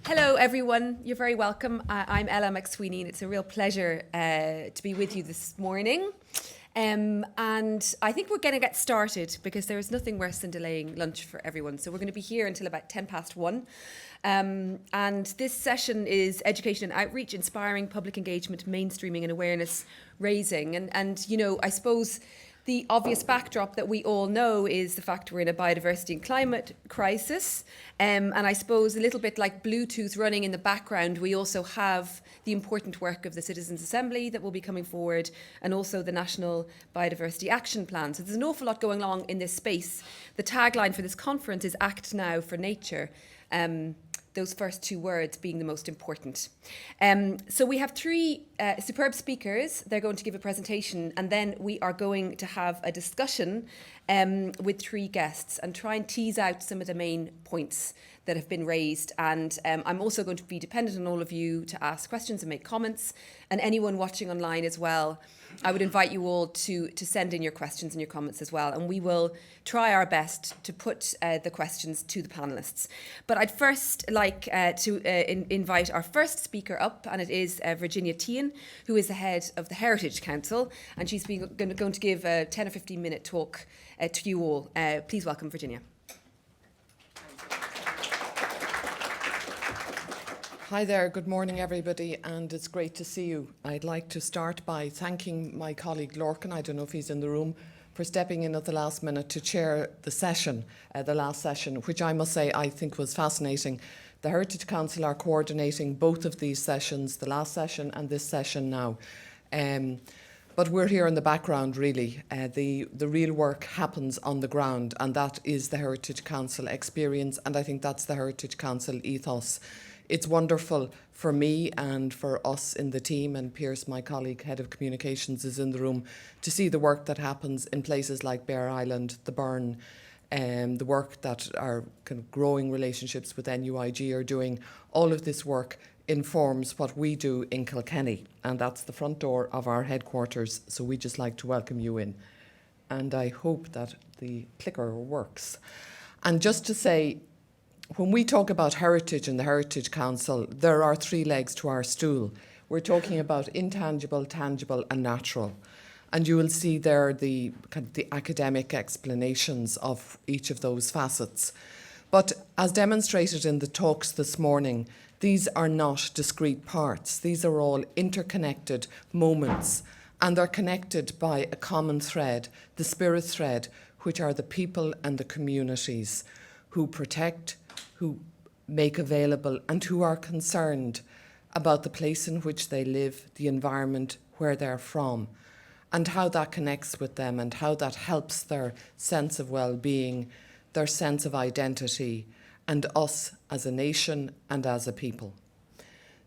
Hello everyone, you're very welcome. I'm Ella McSweeny and it's a real pleasure to be with you this morning. And I think we're going to get started because there is nothing worse than delaying lunch for everyone. So we're going to be here until about 1:10. And this session is education and outreach, inspiring public engagement, mainstreaming and awareness raising. And you know, I suppose the obvious backdrop that we all know is the fact we're in a biodiversity and climate crisis. And I suppose a little bit like Bluetooth running in the background, we also have the important work of the Citizens' Assembly that will be coming forward, and also the National Biodiversity Action Plan. So there's an awful lot going on in this space. The tagline for this conference is Act Now for Nature. Those first two words being the most important. So we have three superb speakers. They're going to give a presentation, and then we are going to have a discussion with three guests and try and tease out some of the main points that have been raised. And I'm also going to be dependent on all of you to ask questions and make comments, and anyone watching online as well. I would invite you all to send in your questions and your comments as well, and we will try our best to put the questions to the panellists. But I'd first like to invite our first speaker up, and it is Virginia Teehan, who is the head of the Heritage Council, and she's going to give a 10 or 15 minute talk to you all. Please welcome Virginia. Hi there, good morning everybody, and it's great to see you. I'd like to start by thanking my colleague Lorcan, I don't know if he's in the room, for stepping in at the last minute to chair the session, the last session, which I must say I think was fascinating. The Heritage Council are coordinating both of these sessions, the last session and this session now. But we're here in the background really. The real work happens on the ground, and that is the Heritage Council experience, and I think that's the Heritage Council ethos. It's wonderful for me and for us in the team, and Pierce, my colleague, Head of Communications, is in the room, to see the work that happens in places like Bear Island, the Burn, the work that our kind of growing relationships with NUIG are doing. All of this work informs what we do in Kilkenny, and that's the front door of our headquarters, so we just like to welcome you in. And I hope that the clicker works. And just to say, when we talk about heritage and the Heritage Council, there are three legs to our stool. We're talking about intangible, tangible and natural. And you will see there the academic explanations of each of those facets. But as demonstrated in the talks this morning, these are not discrete parts. These are all interconnected moments, and they're connected by a common thread, the spirit thread, which are the people and the communities who protect, who make available, and who are concerned about the place in which they live, the environment where they're from, and how that connects with them and how that helps their sense of well-being, their sense of identity, and us as a nation and as a people.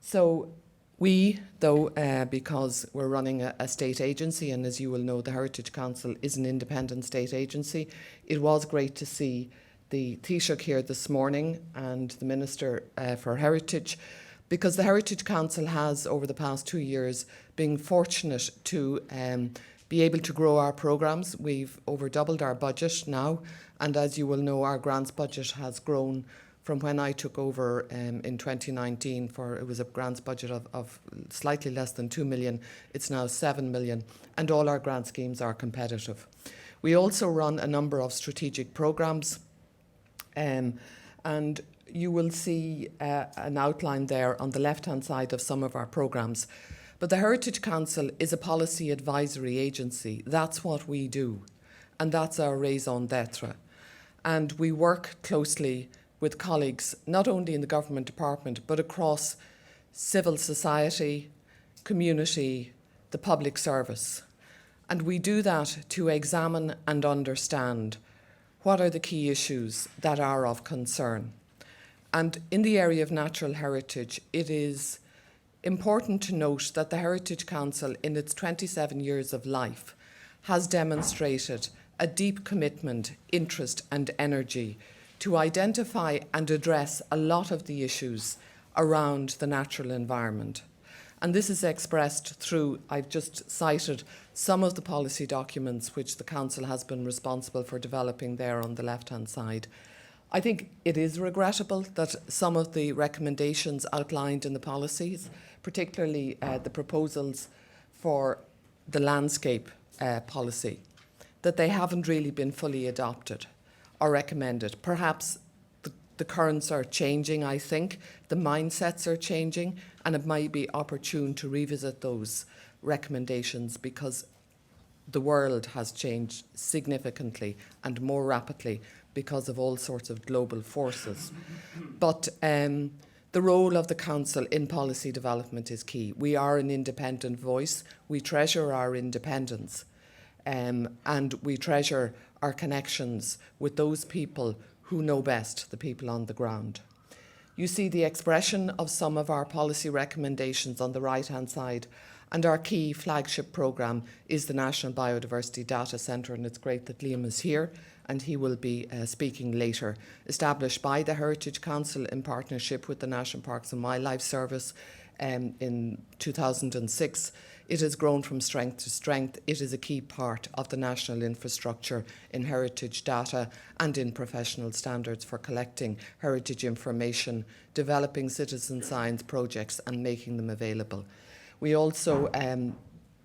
So we, though, because we're running a state agency, and as you will know, the Heritage Council is an independent state agency, it was great to see the Taoiseach here this morning and the Minister for Heritage, because the Heritage Council has, over the past 2 years, been fortunate to be able to grow our programmes. We've over doubled our budget now, and as you will know, our grants budget has grown from when I took over in 2019. It was a grants budget of slightly less than 2 million. It's now 7 million, and all our grant schemes are competitive. We also run a number of strategic programmes, and you will see an outline there on the left-hand side of some of our programmes. But the Heritage Council is a policy advisory agency. That's what we do, and that's our raison d'etre. And we work closely with colleagues, not only in the government department, but across civil society, community, the public service. And we do that to examine and understand what are the key issues that are of concern. And in the area of natural heritage, it is important to note that the Heritage Council, in its 27 years of life, has demonstrated a deep commitment, interest and energy to identify and address a lot of the issues around the natural environment. And this is expressed through, I've just cited some of the policy documents which the Council has been responsible for developing there on the left-hand side. I think it is regrettable that some of the recommendations outlined in the policies, particularly the proposals for the landscape policy, that they haven't really been fully adopted or recommended. Perhaps the currents are changing, I think. The mindsets are changing, and it might be opportune to revisit those recommendations because the world has changed significantly and more rapidly because of all sorts of global forces. But the role of the Council in policy development is key. We are an independent voice. We treasure our independence, and we treasure our connections with those people who know best, the people on the ground. You see the expression of some of our policy recommendations on the right-hand side, and our key flagship programme is the National Biodiversity Data Centre, and it's great that Liam is here, and he will be speaking later. Established by the Heritage Council in partnership with the National Parks and Wildlife Service in 2006, it has grown from strength to strength. It is a key part of the national infrastructure in heritage data and in professional standards for collecting heritage information, developing citizen science projects and making them available. We also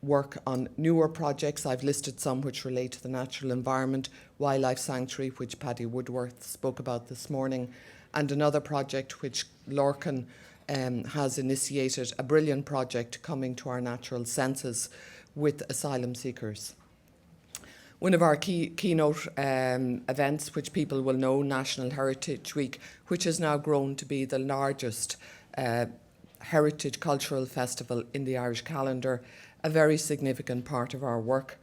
work on newer projects. I've listed some which relate to the natural environment, Wildlife Sanctuary, which Paddy Woodworth spoke about this morning, and another project which Lorcan has initiated, a brilliant project coming to our natural senses with asylum seekers. One of our keynote events, which people will know, National Heritage Week, which has now grown to be the largest heritage cultural festival in the Irish calendar, a very significant part of our work.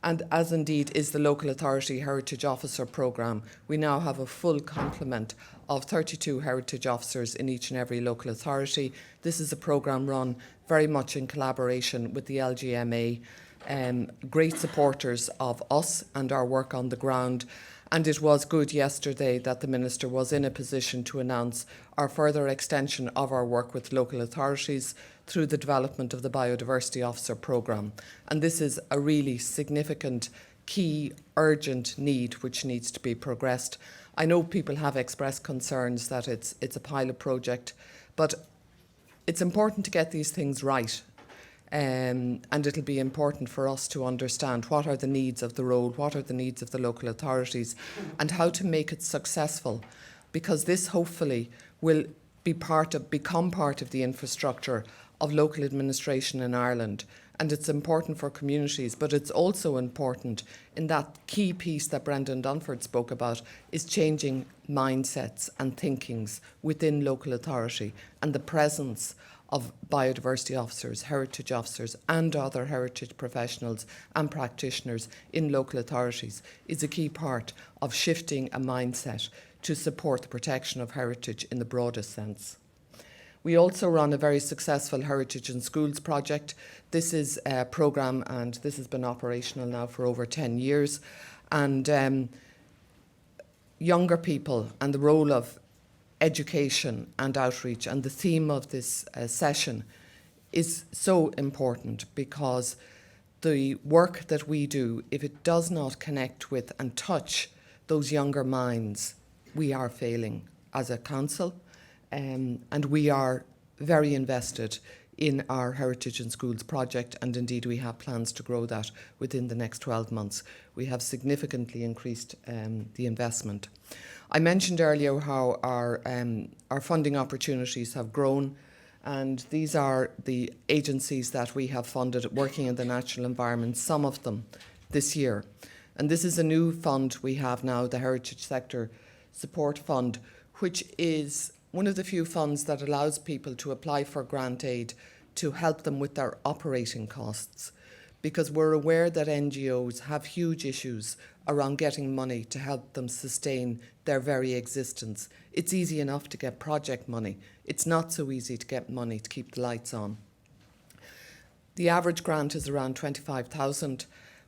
And as indeed is the Local Authority Heritage Officer programme, we now have a full complement of 32 heritage officers in each and every local authority. This is a programme run very much in collaboration with the LGMA, great supporters of us and our work on the ground. And it was good yesterday that the Minister was in a position to announce our further extension of our work with local authorities through the development of the Biodiversity Officer programme. And this is a really significant, key, urgent need which needs to be progressed. I know people have expressed concerns that it's a pilot project, but it's important to get these things right. And it'll be important for us to understand what are the needs of the road, what are the needs of the local authorities, and how to make it successful, because this hopefully will become part of the infrastructure of local administration in Ireland. And it's important for communities, but it's also important in that key piece that Brendan Dunford spoke about, is changing mindsets and thinkings within local authority, and the presence of biodiversity officers, heritage officers and other heritage professionals and practitioners in local authorities is a key part of shifting a mindset to support the protection of heritage in the broadest sense. We also run a very successful Heritage in Schools project. This is a programme and this has been operational now for over 10 years. And younger people and the role of education and outreach, and the theme of this session is so important, because the work that we do, if it does not connect with and touch those younger minds, we are failing as a council, and we are very invested in our Heritage in Schools project, and indeed we have plans to grow that within the next 12 months. We have significantly increased the investment. I mentioned earlier how our funding opportunities have grown, and these are the agencies that we have funded working in the natural environment, some of them this year. And this is a new fund we have now, the Heritage Sector Support Fund, which is one of the few funds that allows people to apply for grant aid to help them with their operating costs, because we're aware that NGOs have huge issues around getting money to help them sustain their very existence. It's easy enough to get project money. It's not so easy to get money to keep the lights on. The average grant is around 25,000.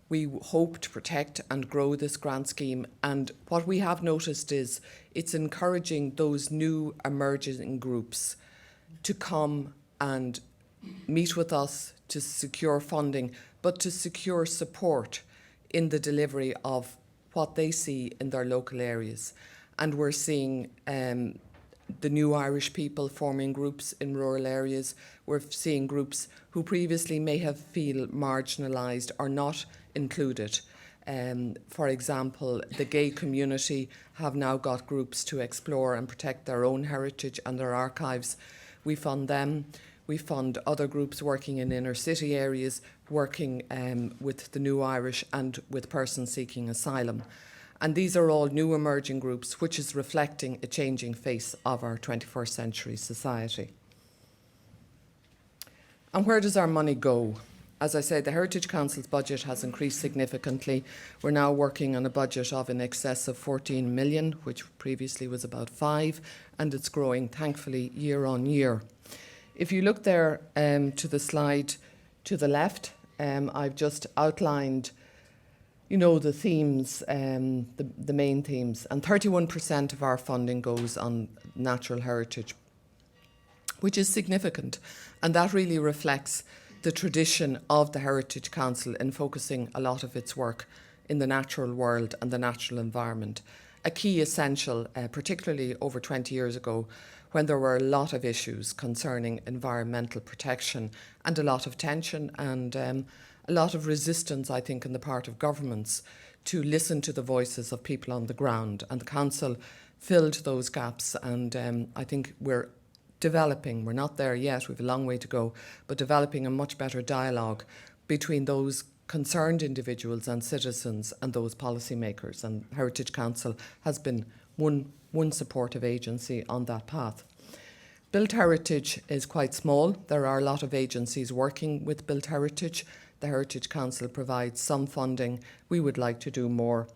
We hope to protect and grow this grant scheme, and what we have noticed is it's encouraging those new emerging groups to come and meet with us to secure funding, but to secure support in the delivery of what they see in their local areas. and we're seeing the new Irish people forming groups in rural areas. We're seeing groups who previously may have feel marginalised or not included. For example, the gay community have now got groups to explore and protect their own heritage and their archives. We fund them. We fund other groups working in inner city areas, working with the new Irish and with persons seeking asylum. And these are all new emerging groups, which is reflecting a changing face of our 21st century society. And where does our money go? As I said, the Heritage Council's budget has increased significantly. We're now working on a budget of in excess of 14 million, which previously was about 5, and it's growing, thankfully, year on year. If you look there to the slide to the left, I've just outlined the themes, the main themes, and 31% of our funding goes on natural heritage, which is significant, and that really reflects the tradition of the Heritage Council in focusing a lot of its work in the natural world and the natural environment. A key essential, particularly over 20 years ago, when there were a lot of issues concerning environmental protection and a lot of tension and a lot of resistance, I think, on the part of governments to listen to the voices of people on the ground. And the Council filled those gaps, and I think we're developing, we're not there yet, we have a long way to go, but developing a much better dialogue between those concerned individuals and citizens and those policymakers. And Heritage Council has been one supportive agency on that path. Built heritage is quite small. There are a lot of agencies working with built heritage. The Heritage Council provides some funding. We would like to do more.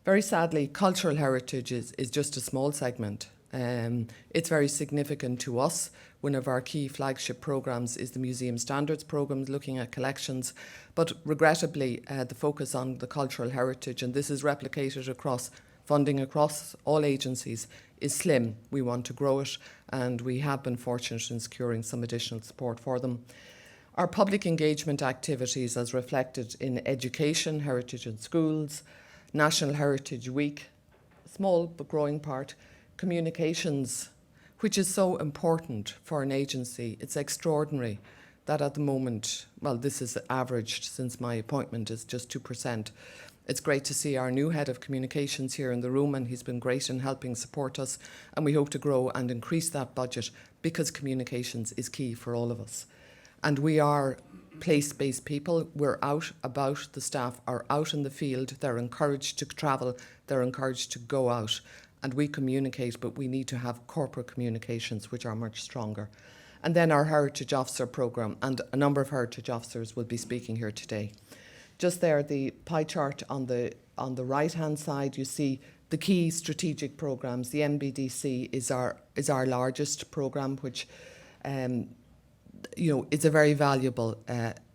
Very sadly, cultural heritage is just a small segment. It's very significant to us. One of our key flagship programmes is the Museum Standards Programme, looking at collections, but regrettably the focus on the cultural heritage, and this is replicated across funding across all agencies, is slim. We want to grow it, and we have been fortunate in securing some additional support for them. Our public engagement activities, as reflected in education, heritage in schools, National Heritage Week, small but growing part, communications, which is so important for an agency. It's extraordinary that at the moment, well, this is averaged since my appointment, is just 2%. It's great to see our new head of communications here in the room, and he's been great in helping support us, and we hope to grow and increase that budget because communications is key for all of us. And we are place-based people. We're out about, the staff are out in the field, they're encouraged to travel, they're encouraged to go out, and we communicate, but we need to have corporate communications which are much stronger. And then our Heritage Officer programme, and a number of Heritage Officers will be speaking here today. Just there, the pie chart on the right-hand side, you see the key strategic programmes. The MBDC is our largest programme, which is a very valuable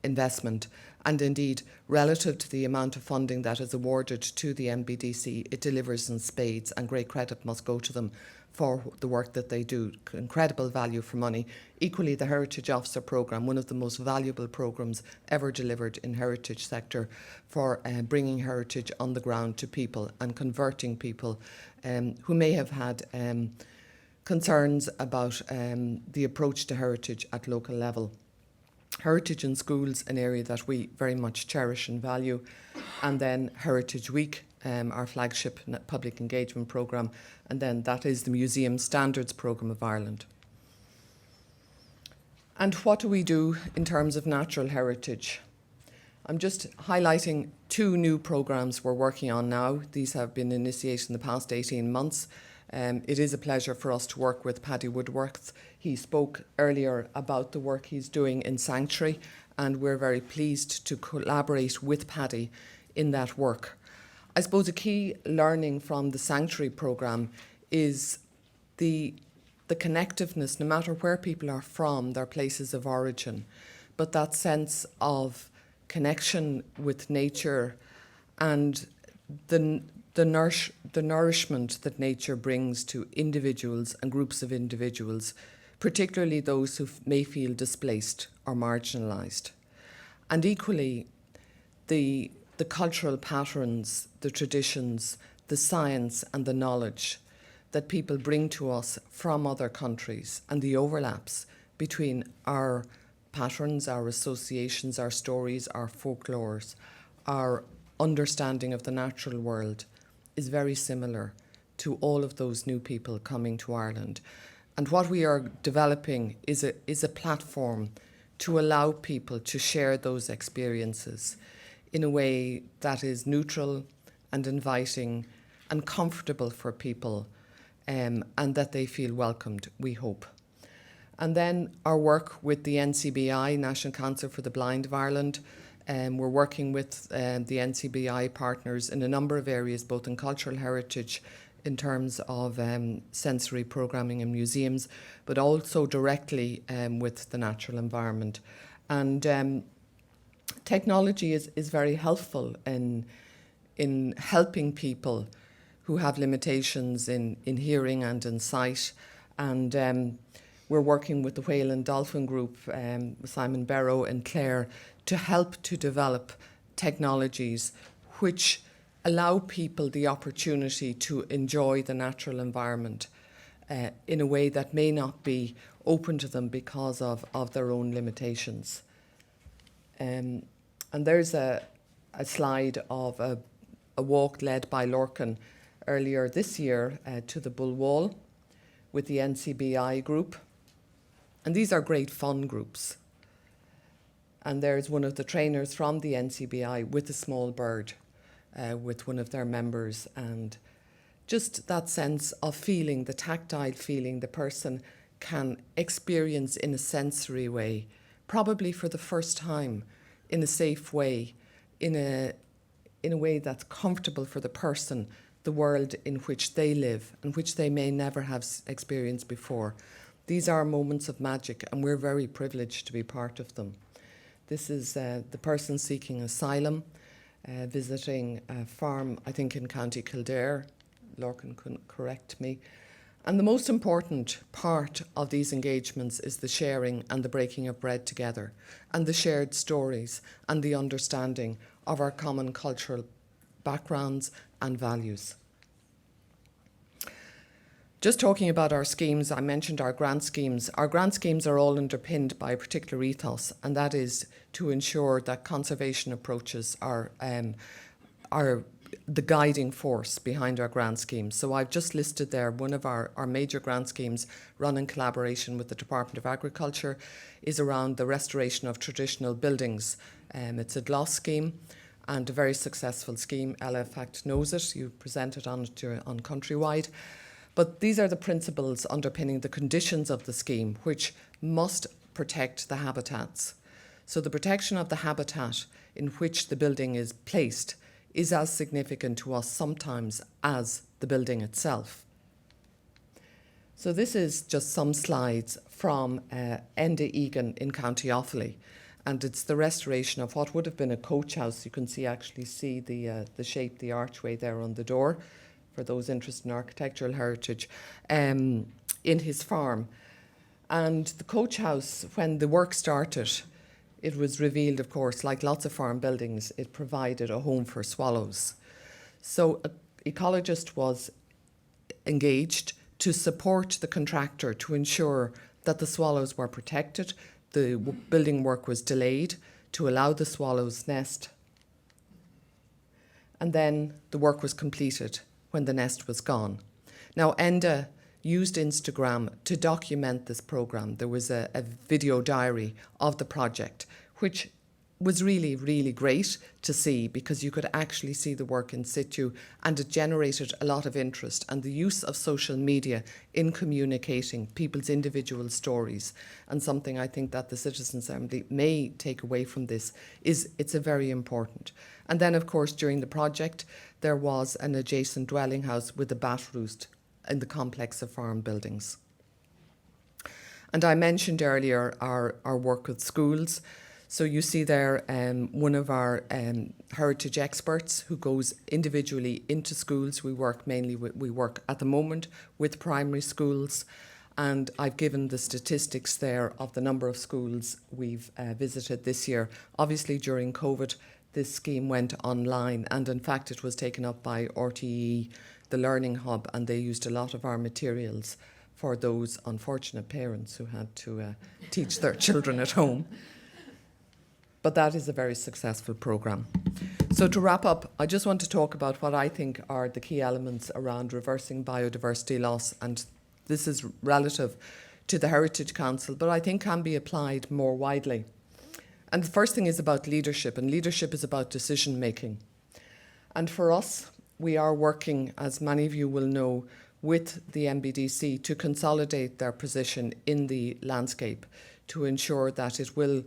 investment. And indeed, relative to the amount of funding that is awarded to the MBDC, it delivers in spades, and great credit must go to them for the work that they do. Incredible value for money. Equally, the Heritage Officer programme, one of the most valuable programmes ever delivered in heritage sector for bringing heritage on the ground to people and converting people who may have had concerns about the approach to heritage at local level. Heritage in schools, an area that we very much cherish and value. And then Heritage Week, our flagship public engagement programme. And then that is the Museum Standards Programme of Ireland. And what do we do in terms of natural heritage? I'm just highlighting 2 new programmes we're working on now. These have been initiated in the past 18 months. It is a pleasure for us to work with Paddy Woodworth. He spoke earlier about the work he's doing in Sanctuary, and we're very pleased to collaborate with Paddy in that work. I suppose a key learning from the Sanctuary programme is the connectiveness, no matter where people are from, their places of origin, but that sense of connection with nature and the nourishment that nature brings to individuals and groups of individuals, particularly those who may feel displaced or marginalised. And equally, the cultural patterns, the traditions, the science and the knowledge that people bring to us from other countries and the overlaps between our patterns, our associations, our stories, our folklores, our understanding of the natural world is very similar to all of those new people coming to Ireland. And what we are developing is a platform to allow people to share those experiences in a way that is neutral and inviting and comfortable for people, and that they feel welcomed, we hope. And then our work with the NCBI, National Council for the Blind of Ireland. We're working with the NCBI partners in a number of areas, both in cultural heritage, in terms of sensory programming in museums, but also directly with the natural environment. And technology is very helpful in helping people who have limitations in hearing and in sight. And we're working with the Whale and Dolphin Group, Simon Barrow and Clare, to help to develop technologies which allow people the opportunity to enjoy the natural environment in a way that may not be open to them because of their own limitations. And there's a slide of a walk led by Lorcan earlier this year to the Bull Wall with the NCBI group. And these are great fun groups. And there's one of the trainers from the NCBI with a small bird, with one of their members. And just that sense of feeling, the tactile feeling the person can experience in a sensory way, probably for the first time, in a safe way, in a way that's comfortable for the person, the world in which they live and which they may never have experienced before. These are moments of magic, and we're very privileged to be part of them. This is the person seeking asylum, visiting a farm, I think in County Kildare. Lorcan couldn't correct me. And the most important part of these engagements is the sharing and the breaking of bread together, and the shared stories and the understanding of our common cultural backgrounds and values. Just talking about our schemes, I mentioned our grant schemes. Our grant schemes are all underpinned by a particular ethos, and that is to ensure that conservation approaches are the guiding force behind our grant schemes. So I've just listed there one of our major grant schemes run in collaboration with the Department of Agriculture is around the restoration of traditional buildings. It's a GLOS scheme and a very successful scheme. Ella, in fact, knows it. You presented on it on Countrywide. But these are the principles underpinning the conditions of the scheme, which must protect the habitats. So the protection of the habitat in which the building is placed is as significant to us sometimes as the building itself. So this is just some slides from Enda Egan in County Offaly, and it's the restoration of what would have been a coach house. You can actually see the shape, the archway there on the door, for those interested in architectural heritage, in his farm. And the coach house, when the work started, it was revealed, of course, like lots of farm buildings, it provided a home for swallows. So an ecologist was engaged to support the contractor to ensure that the swallows were protected. The building work was delayed to allow the swallows nest. And then the work was completed when the nest was gone. Now, Enda used Instagram to document this programme. There was a video diary of the project, which was really, really great to see because you could actually see the work in situ, and it generated a lot of interest. And the use of social media in communicating people's individual stories, and something I think that the Citizens' Assembly may take away from this, is it's a very important. And then, of course, during the project, there was an adjacent dwelling house with a bat roost in the complex of farm buildings. And I mentioned earlier our work with schools. So you see there one of our heritage experts who goes individually into schools. We work at the moment with primary schools, and I've given the statistics there of the number of schools we've visited this year. Obviously during COVID, this scheme went online, and in fact it was taken up by RTE, the learning hub, and they used a lot of our materials for those unfortunate parents who had to teach their children at home. But that is a very successful programme. So to wrap up, I just want to talk about what I think are the key elements around reversing biodiversity loss, and this is relative to the Heritage Council, but I think can be applied more widely. And the first thing is about leadership, and leadership is about decision making. And for us, we are working, as many of you will know, with the MBDC to consolidate their position in the landscape to ensure that it will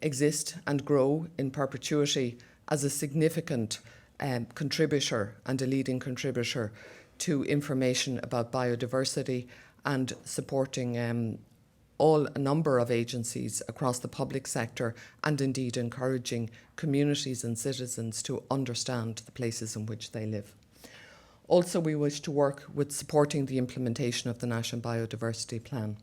exist and grow in perpetuity as a significant contributor and a leading contributor to information about biodiversity and supporting a number of agencies across the public sector, and indeed encouraging communities and citizens to understand the places in which they live. Also, we wish to work with supporting the implementation of the National Biodiversity Plan.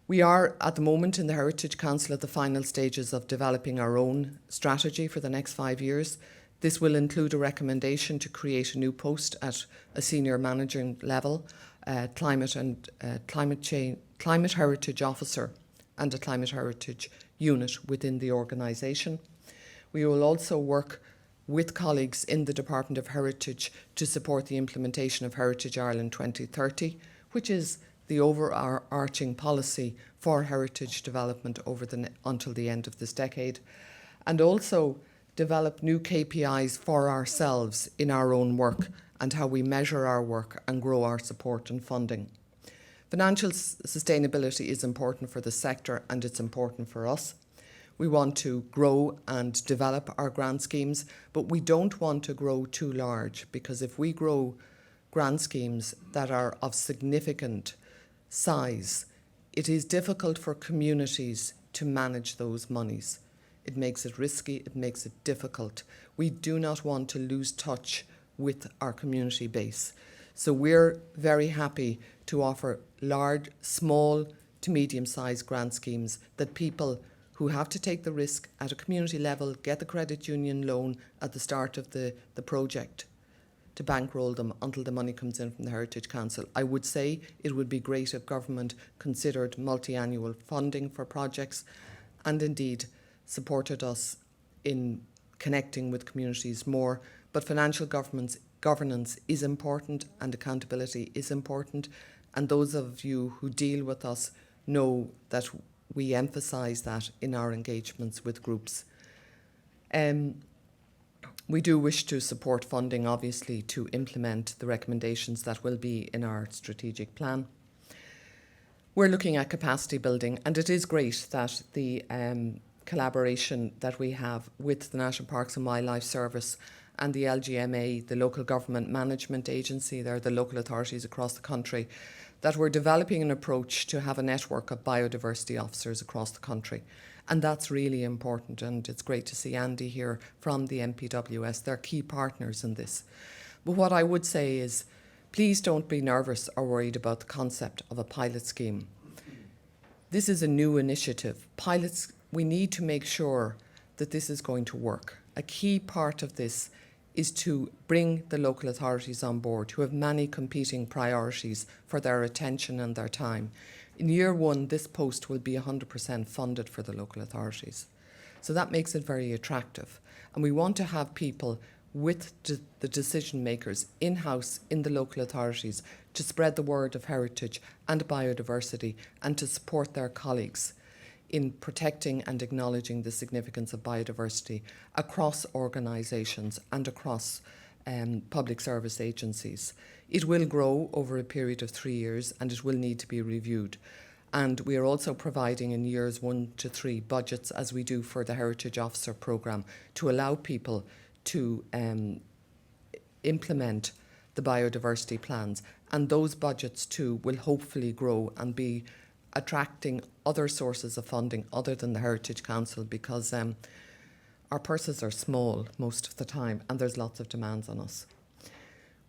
We are at the moment in the Heritage Council at the final stages of developing our own strategy for the next 5 years. This will include a recommendation to create a new post at a senior managing level, climate heritage officer and a climate heritage unit within the organisation. We will also work with colleagues in the Department of Heritage to support the implementation of Heritage Ireland 2030, which is the overarching policy for heritage development until the end of this decade, and also develop new KPIs for ourselves in our own work and how we measure our work and grow our support and funding. Financial sustainability is important for the sector, and it's important for us. We want to grow and develop our grant schemes, but we don't want to grow too large, because if we grow grant schemes that are of significant size, it is difficult for communities to manage those monies. It makes it risky, it makes it difficult. We do not want to lose touch with our community base. So we're very happy to offer large, small to medium-sized grant schemes that people who have to take the risk at a community level get the credit union loan at the start of the project to bankroll them until the money comes in from the Heritage Council. I would say it would be great if government considered multi-annual funding for projects and indeed supported us in connecting with communities more. But financial governance is important and accountability is important. And those of you who deal with us know that we emphasise that in our engagements with groups. We do wish to support funding, obviously, to implement the recommendations that will be in our strategic plan. We're looking at capacity building, and it is great that the collaboration that we have with the National Parks and Wildlife Service and the LGMA, the Local Government Management Agency, they're the local authorities across the country, that we're developing an approach to have a network of biodiversity officers across the country. And that's really important, and it's great to see Andy here from the MPWS. They're key partners in this. But what I would say is, please don't be nervous or worried about the concept of a pilot scheme. This is a new initiative. Pilots, we need to make sure that this is going to work. A key part of this is to bring the local authorities on board who have many competing priorities for their attention and their time. In year one, this post will be 100% funded for the local authorities. So that makes it very attractive. And we want to have people with the decision makers in-house in the local authorities to spread the word of heritage and biodiversity and to support their colleagues in protecting and acknowledging the significance of biodiversity across organisations and across public service agencies. It will grow over a period of 3 years and it will need to be reviewed. And we are also providing in years 1 to 3 budgets, as we do for the Heritage Officer programme, to allow people to implement the biodiversity plans. And those budgets too will hopefully grow and be attracting other sources of funding other than the Heritage Council, because our purses are small most of the time and there's lots of demands on us.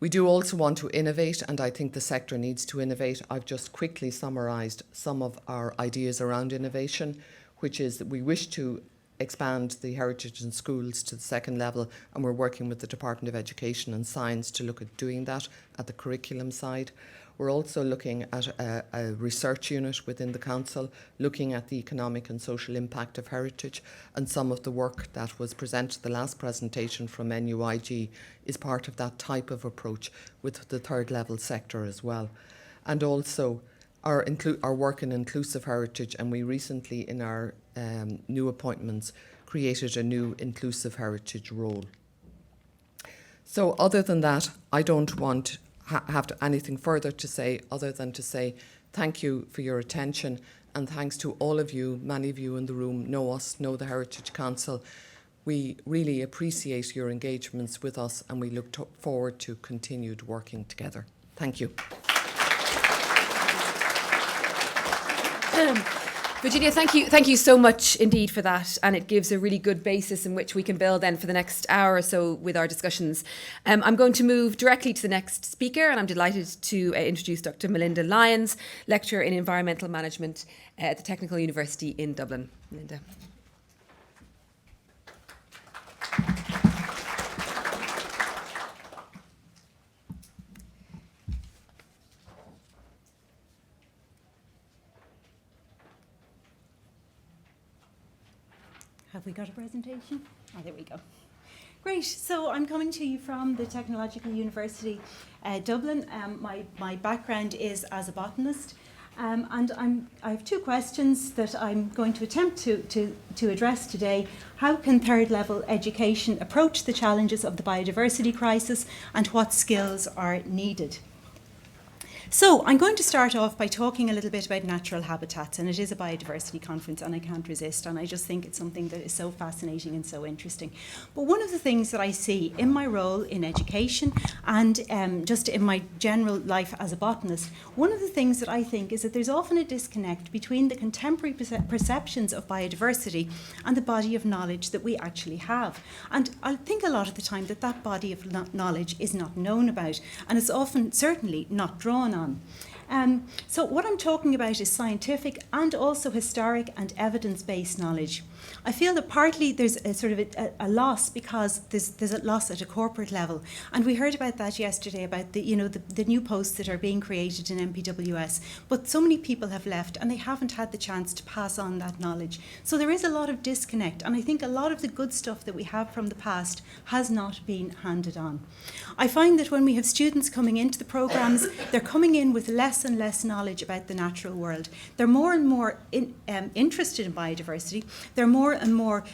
We do also want to innovate, and I think the sector needs to innovate. I've just quickly summarised some of our ideas around innovation, which is that we wish to expand the heritage in schools to the second level, and we're working with the Department of Education and Science to look at doing that at the curriculum side. We're also looking at a research unit within the council, looking at the economic and social impact of heritage, and some of the work that was presented, the last presentation from NUIG, is part of that type of approach with the third level sector as well. And also our work in inclusive heritage, and we recently in our new appointments created a new inclusive heritage role. So other than that, I don't want have anything further to say other than to say thank you for your attention, and thanks to all of you. Many of you in the room know us, know the Heritage Council. We really appreciate your engagements with us, and we look forward to continued working together. Thank you. Virginia, thank you so much indeed for that, and it gives a really good basis in which we can build then for the next hour or so with our discussions. I'm going to move directly to the next speaker, and I'm delighted to introduce Dr. Melinda Lyons, lecturer in environmental management at the Technical University in Dublin. Melinda. Have we got a presentation? Oh, there we go. Great. So I'm coming to you from the Technological University, Dublin. My background is as a botanist, and I have two questions that I'm going to attempt to address today. How can third level education approach the challenges of the biodiversity crisis, and what skills are needed? So I'm going to start off by talking a little bit about natural habitats, and it is a biodiversity conference and I can't resist, and I just think it's something that is so fascinating and so interesting. But one of the things that I see in my role in education and just in my general life as a botanist, one of the things that I think is that there's often a disconnect between the contemporary perceptions of biodiversity and the body of knowledge that we actually have. And I think a lot of the time that body of knowledge is not known about, and it's often certainly not drawn on. So what I'm talking about is scientific and also historic and evidence-based knowledge. I feel that partly there's a sort of a loss because there's a loss at a corporate level, and we heard about that yesterday about the new posts that are being created in MPWS. But so many people have left and they haven't had the chance to pass on that knowledge. So there is a lot of disconnect, and I think a lot of the good stuff that we have from the past has not been handed on. I find that when we have students coming into the programmes, they're coming in with less and less knowledge about the natural world. They're more and more interested in biodiversity. They're more and more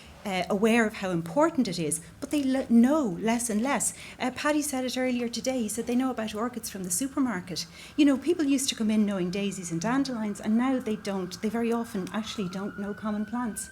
aware of how important it is, but they know less and less. Paddy said it earlier today. He said they know about orchids from the supermarket. You know, people used to come in knowing daisies and dandelions, and now they don't. They very often actually don't know common plants.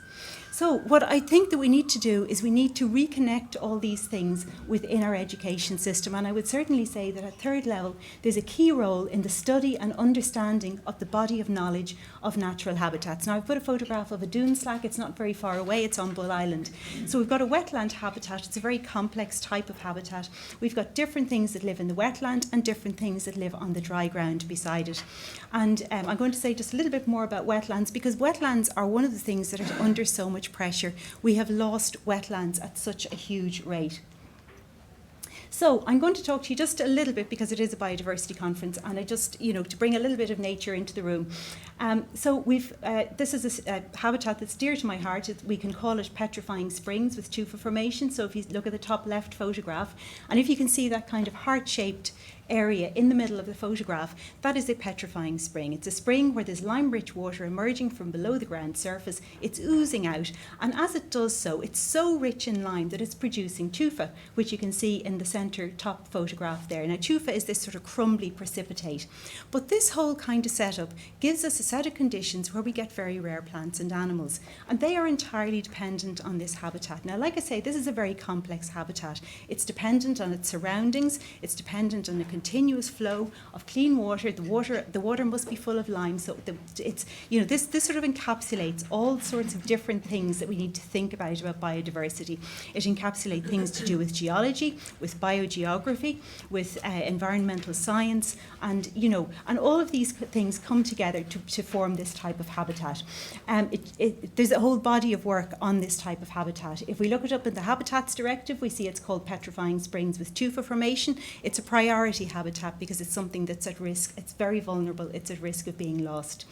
So what I think that we need to do is we need to reconnect all these things within our education system, and I would certainly say that at third level there's a key role in the study and understanding of the body of knowledge of natural habitats. Now I've put a photograph of a dune slack. It's not very far away, it's on Bull Island. So we've got a wetland habitat. It's a very complex type of habitat. We've got different things that live in the wetland and different things that live on the dry ground beside it. And I'm going to say just a little bit more about wetlands, because wetlands are one of the things that are under so much pressure. We have lost wetlands at such a huge rate. So I'm going to talk to you just a little bit, because it is a biodiversity conference, and I just, to bring a little bit of nature into the room. So this is a habitat that's dear to my heart. We can call it petrifying springs with tufa formation. So if you look at the top left photograph, and if you can see that kind of heart-shaped area in the middle of the photograph, that is a petrifying spring. It's a spring where there's lime-rich water emerging from below the ground surface. It's oozing out, and as it does so, it's so rich in lime that it's producing tufa, which you can see in the centre top photograph there. Now, tufa is this sort of crumbly precipitate, but this whole kind of setup gives us a set of conditions where we get very rare plants and animals, and they are entirely dependent on this habitat. Now, like I say, this is a very complex habitat. It's dependent on its surroundings, it's dependent on the continuous flow of clean water. The water must be full of lime. So it's, you know, this sort of encapsulates all sorts of different things that we need to think about biodiversity. It encapsulates things to do with geology, with biogeography, with environmental science, and, you know, and all of these things come together to form this type of habitat. There's a whole body of work on this type of habitat. If we look it up in the Habitats Directive, we see it's called petrifying springs with tufa formation. It's a priority habitat because it's something that's at risk. It's very vulnerable. It's at risk of being lost.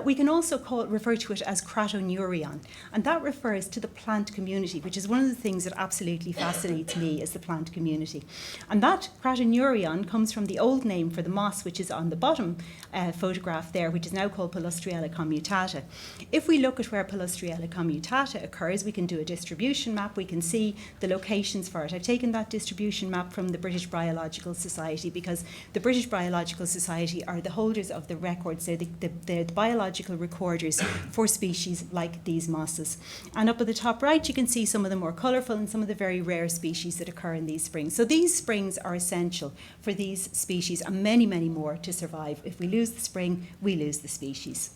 We can also refer to it as cratonurion, and that refers to the plant community, which is one of the things that absolutely fascinates me, is the plant community. And that cratonurion comes from the old name for the moss, which is on the bottom photograph there, which is now called Palustriella commutata. If we look at where Palustriella commutata occurs, we can do a distribution map. We can see the locations for it. I've taken that distribution map from the British Biological Society, because the British Biological Society are the holders of the records. They're the biological recorders for species like these mosses. And up at the top right, you can see some of the more colourful and some of the very rare species that occur in these springs. So these springs are essential for these species and many, many more to survive. If we lose the spring, we lose the species.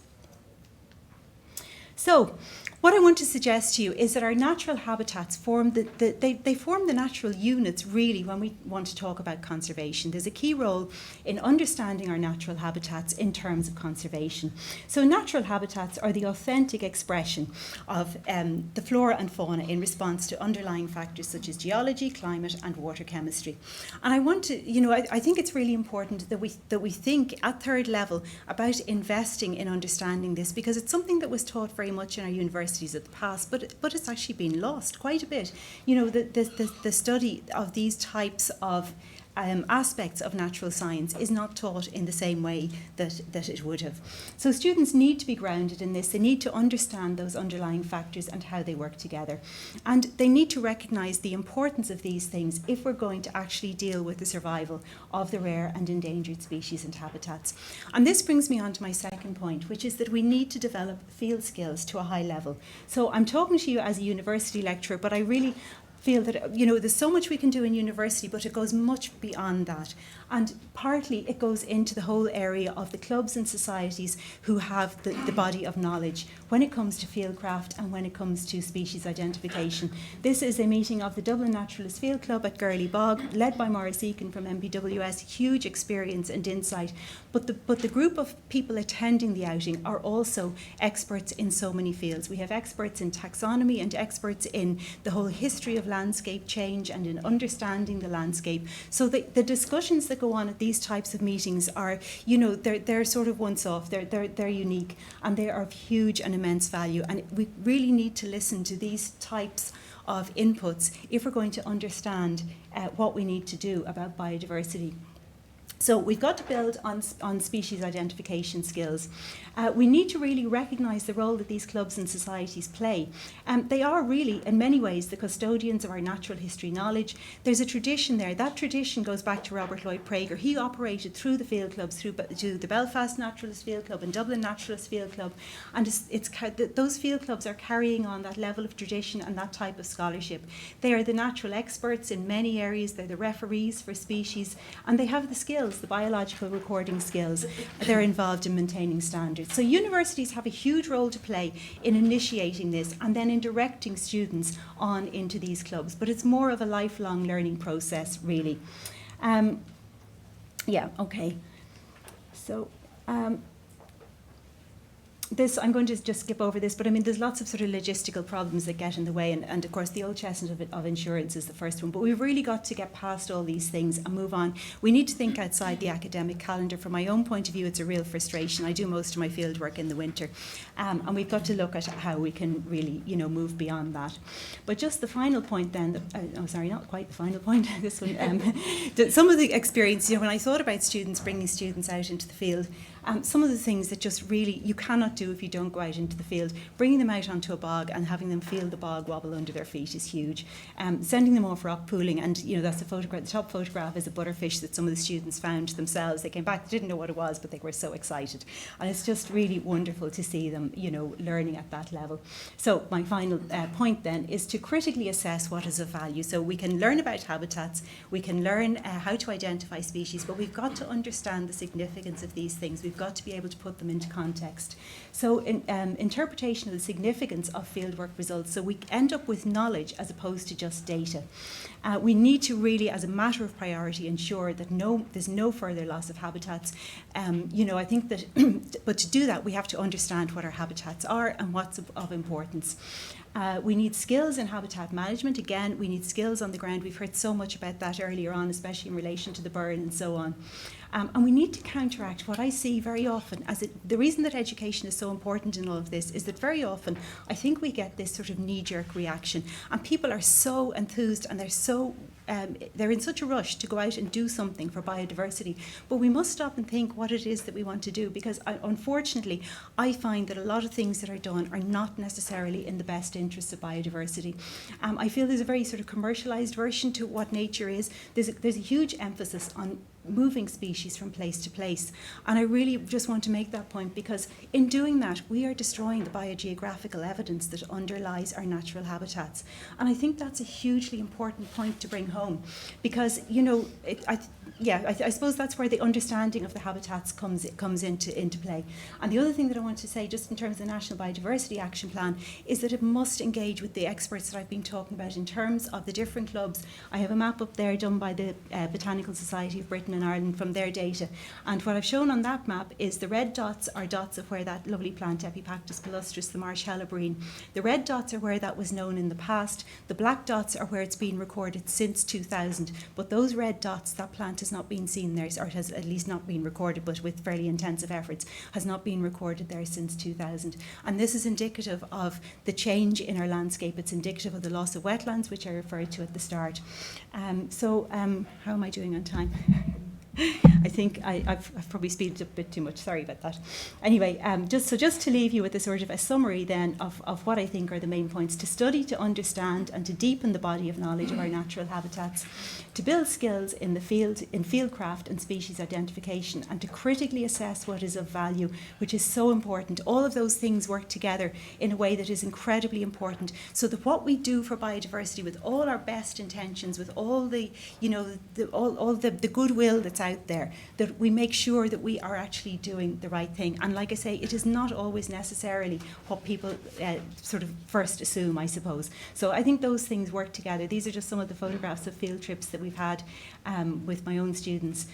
So what I want to suggest to you is that our natural habitats form they form the natural units, really, when we want to talk about conservation. There's a key role in understanding our natural habitats in terms of conservation. So natural habitats are the authentic expression of the flora and fauna in response to underlying factors such as geology, climate, and water chemistry. And I want to, you know, I think it's really important that we think at third level about investing in understanding this, because it's something that was taught very much in our universities of the past, but it's actually been lost quite a bit. You know, the study of these types of aspects of natural science is not taught in the same way that it would have. So students need to be grounded in this. They need to understand those underlying factors and how they work together. And they need to recognise the importance of these things if we're going to actually deal with the survival of the rare and endangered species and habitats. And this brings me on to my second point, which is that we need to develop field skills to a high level. So I'm talking to you as a university lecturer, but I really feel that, you know, there's so much we can do in university, but it goes much beyond that. And partly it goes into the whole area of the clubs and societies who have the body of knowledge when it comes to fieldcraft and when it comes to species identification. This is a meeting of the Dublin Naturalist Field Club at Gurley Bog, led by Maura from MPWS, huge experience and insight. But the group of people attending the outing are also experts in so many fields. We have experts in taxonomy and experts in the whole history of landscape change and in understanding the landscape. So the discussions that go on at these types of meetings are, you know, they're sort of once off, they're unique, and they are of huge and immense value. And we really need to listen to these types of inputs if we're going to understand what we need to do about biodiversity. So we've got to build on species identification skills. We need to really recognise the role that these clubs and societies play. They are really, in many ways, the custodians of our natural history knowledge. There's a tradition there. That tradition goes back to Robert Lloyd Prager. He operated through the field clubs, through the Belfast Naturalist Field Club and Dublin Naturalist Field Club. And those field clubs are carrying on that level of tradition and that type of scholarship. They are the natural experts in many areas. They're the referees for species, and they have the skills, the biological recording skills. They're involved in maintaining standards. So universities have a huge role to play in initiating this and then in directing students on into these clubs. But it's more of a lifelong learning process, really. Yeah, okay. So this, I'm going to just skip over this, but I mean, there's lots of sort of logistical problems that get in the way, and of course the old chestnut of insurance is the first one, but we've really got to get past all these things and move on. We need to think outside the academic calendar. From my own point of view, it's a real frustration. I do most of my field work in the winter, and we've got to look at how we can really, you know, move beyond that. But just the final point then, sorry, not quite the final point, this one, some of the experience, you know, when I thought about bringing students out into the field, Some of the things that just really you cannot do if you don't go out into the field. Bringing them out onto a bog and having them feel the bog wobble under their feet is huge. Sending them off rock pooling, and that's the photograph. The top photograph is a butterfish that some of the students found themselves. They came back, they didn't know what it was, but they were so excited, and it's just really wonderful to see them, learning at that level. So my final point then is to critically assess what is of value. So we can learn about habitats, we can learn how to identify species, but we've got to understand the significance of these things. We've got to be able to put them into context. So interpretation of the significance of fieldwork results, so we end up with knowledge as opposed to just data. We need to really, as a matter of priority, ensure that there's no further loss of habitats. I think that, but to do that, we have to understand what our habitats are and what's of importance. We need skills in habitat management. Again, we need skills on the ground. We've heard so much about that earlier on, especially in relation to the burn and so on. And we need to counteract what I see very often the reason that education is so important in all of this is that very often I think we get this sort of knee-jerk reaction, and people are so enthused and they're in such a rush to go out and do something for biodiversity. But we must stop and think what it is that we want to do, because unfortunately I find that a lot of things that are done are not necessarily in the best interests of biodiversity. I feel there's a very sort of commercialised version to what nature is. There's a huge emphasis on moving species from place to place. And I really just want to make that point, because in doing that, we are destroying the biogeographical evidence that underlies our natural habitats. And I think that's a hugely important point to bring home, because, I suppose that's where the understanding of the habitats comes into play. And the other thing that I want to say, just in terms of the National Biodiversity Action Plan, is that it must engage with the experts that I've been talking about in terms of the different clubs. I have a map up there done by the Botanical Society of Britain and Ireland from their data. And what I've shown on that map is the red dots are dots of where that lovely plant, Epipactis palustris, the marsh helleborine. The red dots are where that was known in the past. The black dots are where it's been recorded since 2000. But those red dots, that plant has not been seen there, or it has at least not been recorded, but with fairly intensive efforts, has not been recorded there since 2000. And this is indicative of the change in our landscape. It's indicative of the loss of wetlands, which I referred to at the start. How am I doing on time? I think I've probably speeded up a bit too much. Sorry about that. Anyway, just to leave you with a sort of a summary then of what I think are the main points: to study, to understand, and to deepen the body of knowledge of our natural habitats, to build skills in the field, in fieldcraft and species identification, and to critically assess what is of value, which is so important. All of those things work together in a way that is incredibly important, so that what we do for biodiversity, with all our best intentions, with all the the goodwill that's out there, that we make sure that we are actually doing the right thing. And like I say, it is not always necessarily what people sort of first assume, I suppose. So I think those things work together. These are just some of the photographs of field trips that we've had with my own students,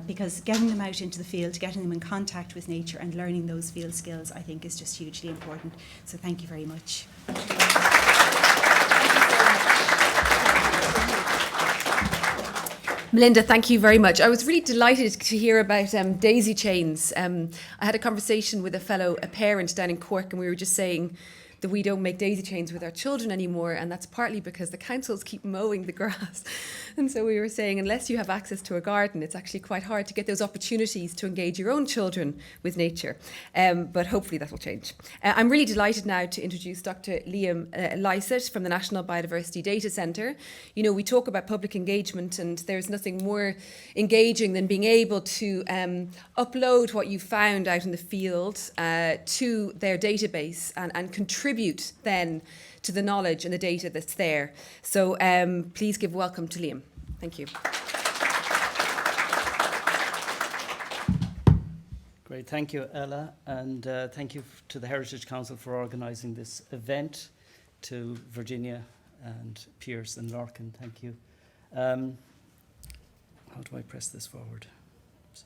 because getting them out into the field, getting them in contact with nature and learning those field skills, I think is just hugely important. So thank you very much. Melinda, thank you very much. I was really delighted to hear about daisy chains. I had a conversation with a parent down in Cork, and we were just saying that we don't make daisy chains with our children anymore, and that's partly because the councils keep mowing the grass. And so we were saying, unless you have access to a garden, it's actually quite hard to get those opportunities to engage your own children with nature. But hopefully that will change. I'm really delighted now to introduce Dr. Lysaght from the National Biodiversity Data Centre. You know, we talk about public engagement, and there's nothing more engaging than being able to upload what you found out in the field to their database and contribute then to the knowledge and the data that's there. So please give welcome to Liam. Thank you. Great, thank you, Ella, and thank you to the Heritage Council for organising this event, to Virginia and Pierce and Larkin, thank you. How do I press this forward? Oops.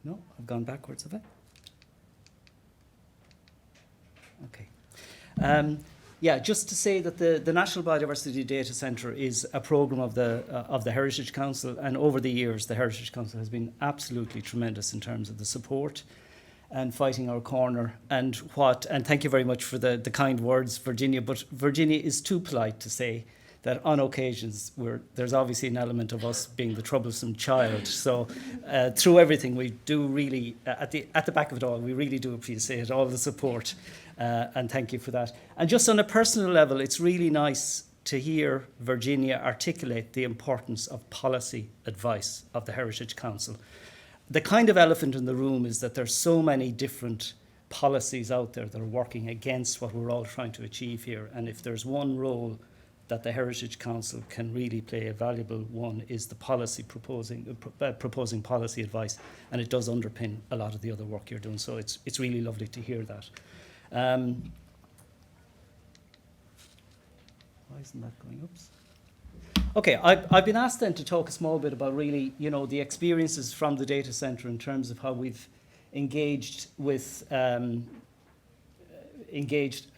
No, I've gone backwards, have I? Okay. Just to say that the National Biodiversity Data Centre is a programme of the Heritage Council, and over the years the Heritage Council has been absolutely tremendous in terms of the support and fighting our corner. And thank you very much for the kind words, Virginia, but Virginia is too polite to say that on occasions there's obviously an element of us being the troublesome child. So through everything, we do really, at the back of it all, we really do appreciate all the support, and thank you for that. And just on a personal level, it's really nice to hear Virginia articulate the importance of policy advice of the Heritage Council. The kind of elephant in the room is that there's so many different policies out there that are working against what we're all trying to achieve here. And if there's one role that the Heritage Council can really play, a valuable one, is the policy proposing policy advice, and it does underpin a lot of the other work you're doing. So it's really lovely to hear that. Why isn't that going? Oops. Okay, I've been asked then to talk a small bit about really, the experiences from the data centre in terms of how we've engaged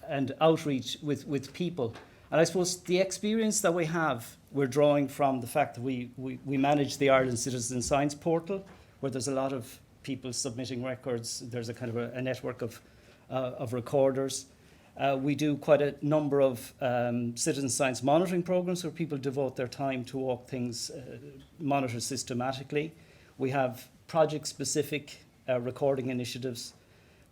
and outreach with people. And I suppose the experience that we have, we're drawing from the fact that we manage the Ireland Citizen Science Portal, where there's a lot of people submitting records. There's a kind of a network of recorders. We do quite a number of citizen science monitoring programs where people devote their time to walk things, monitor systematically. We have project-specific recording initiatives.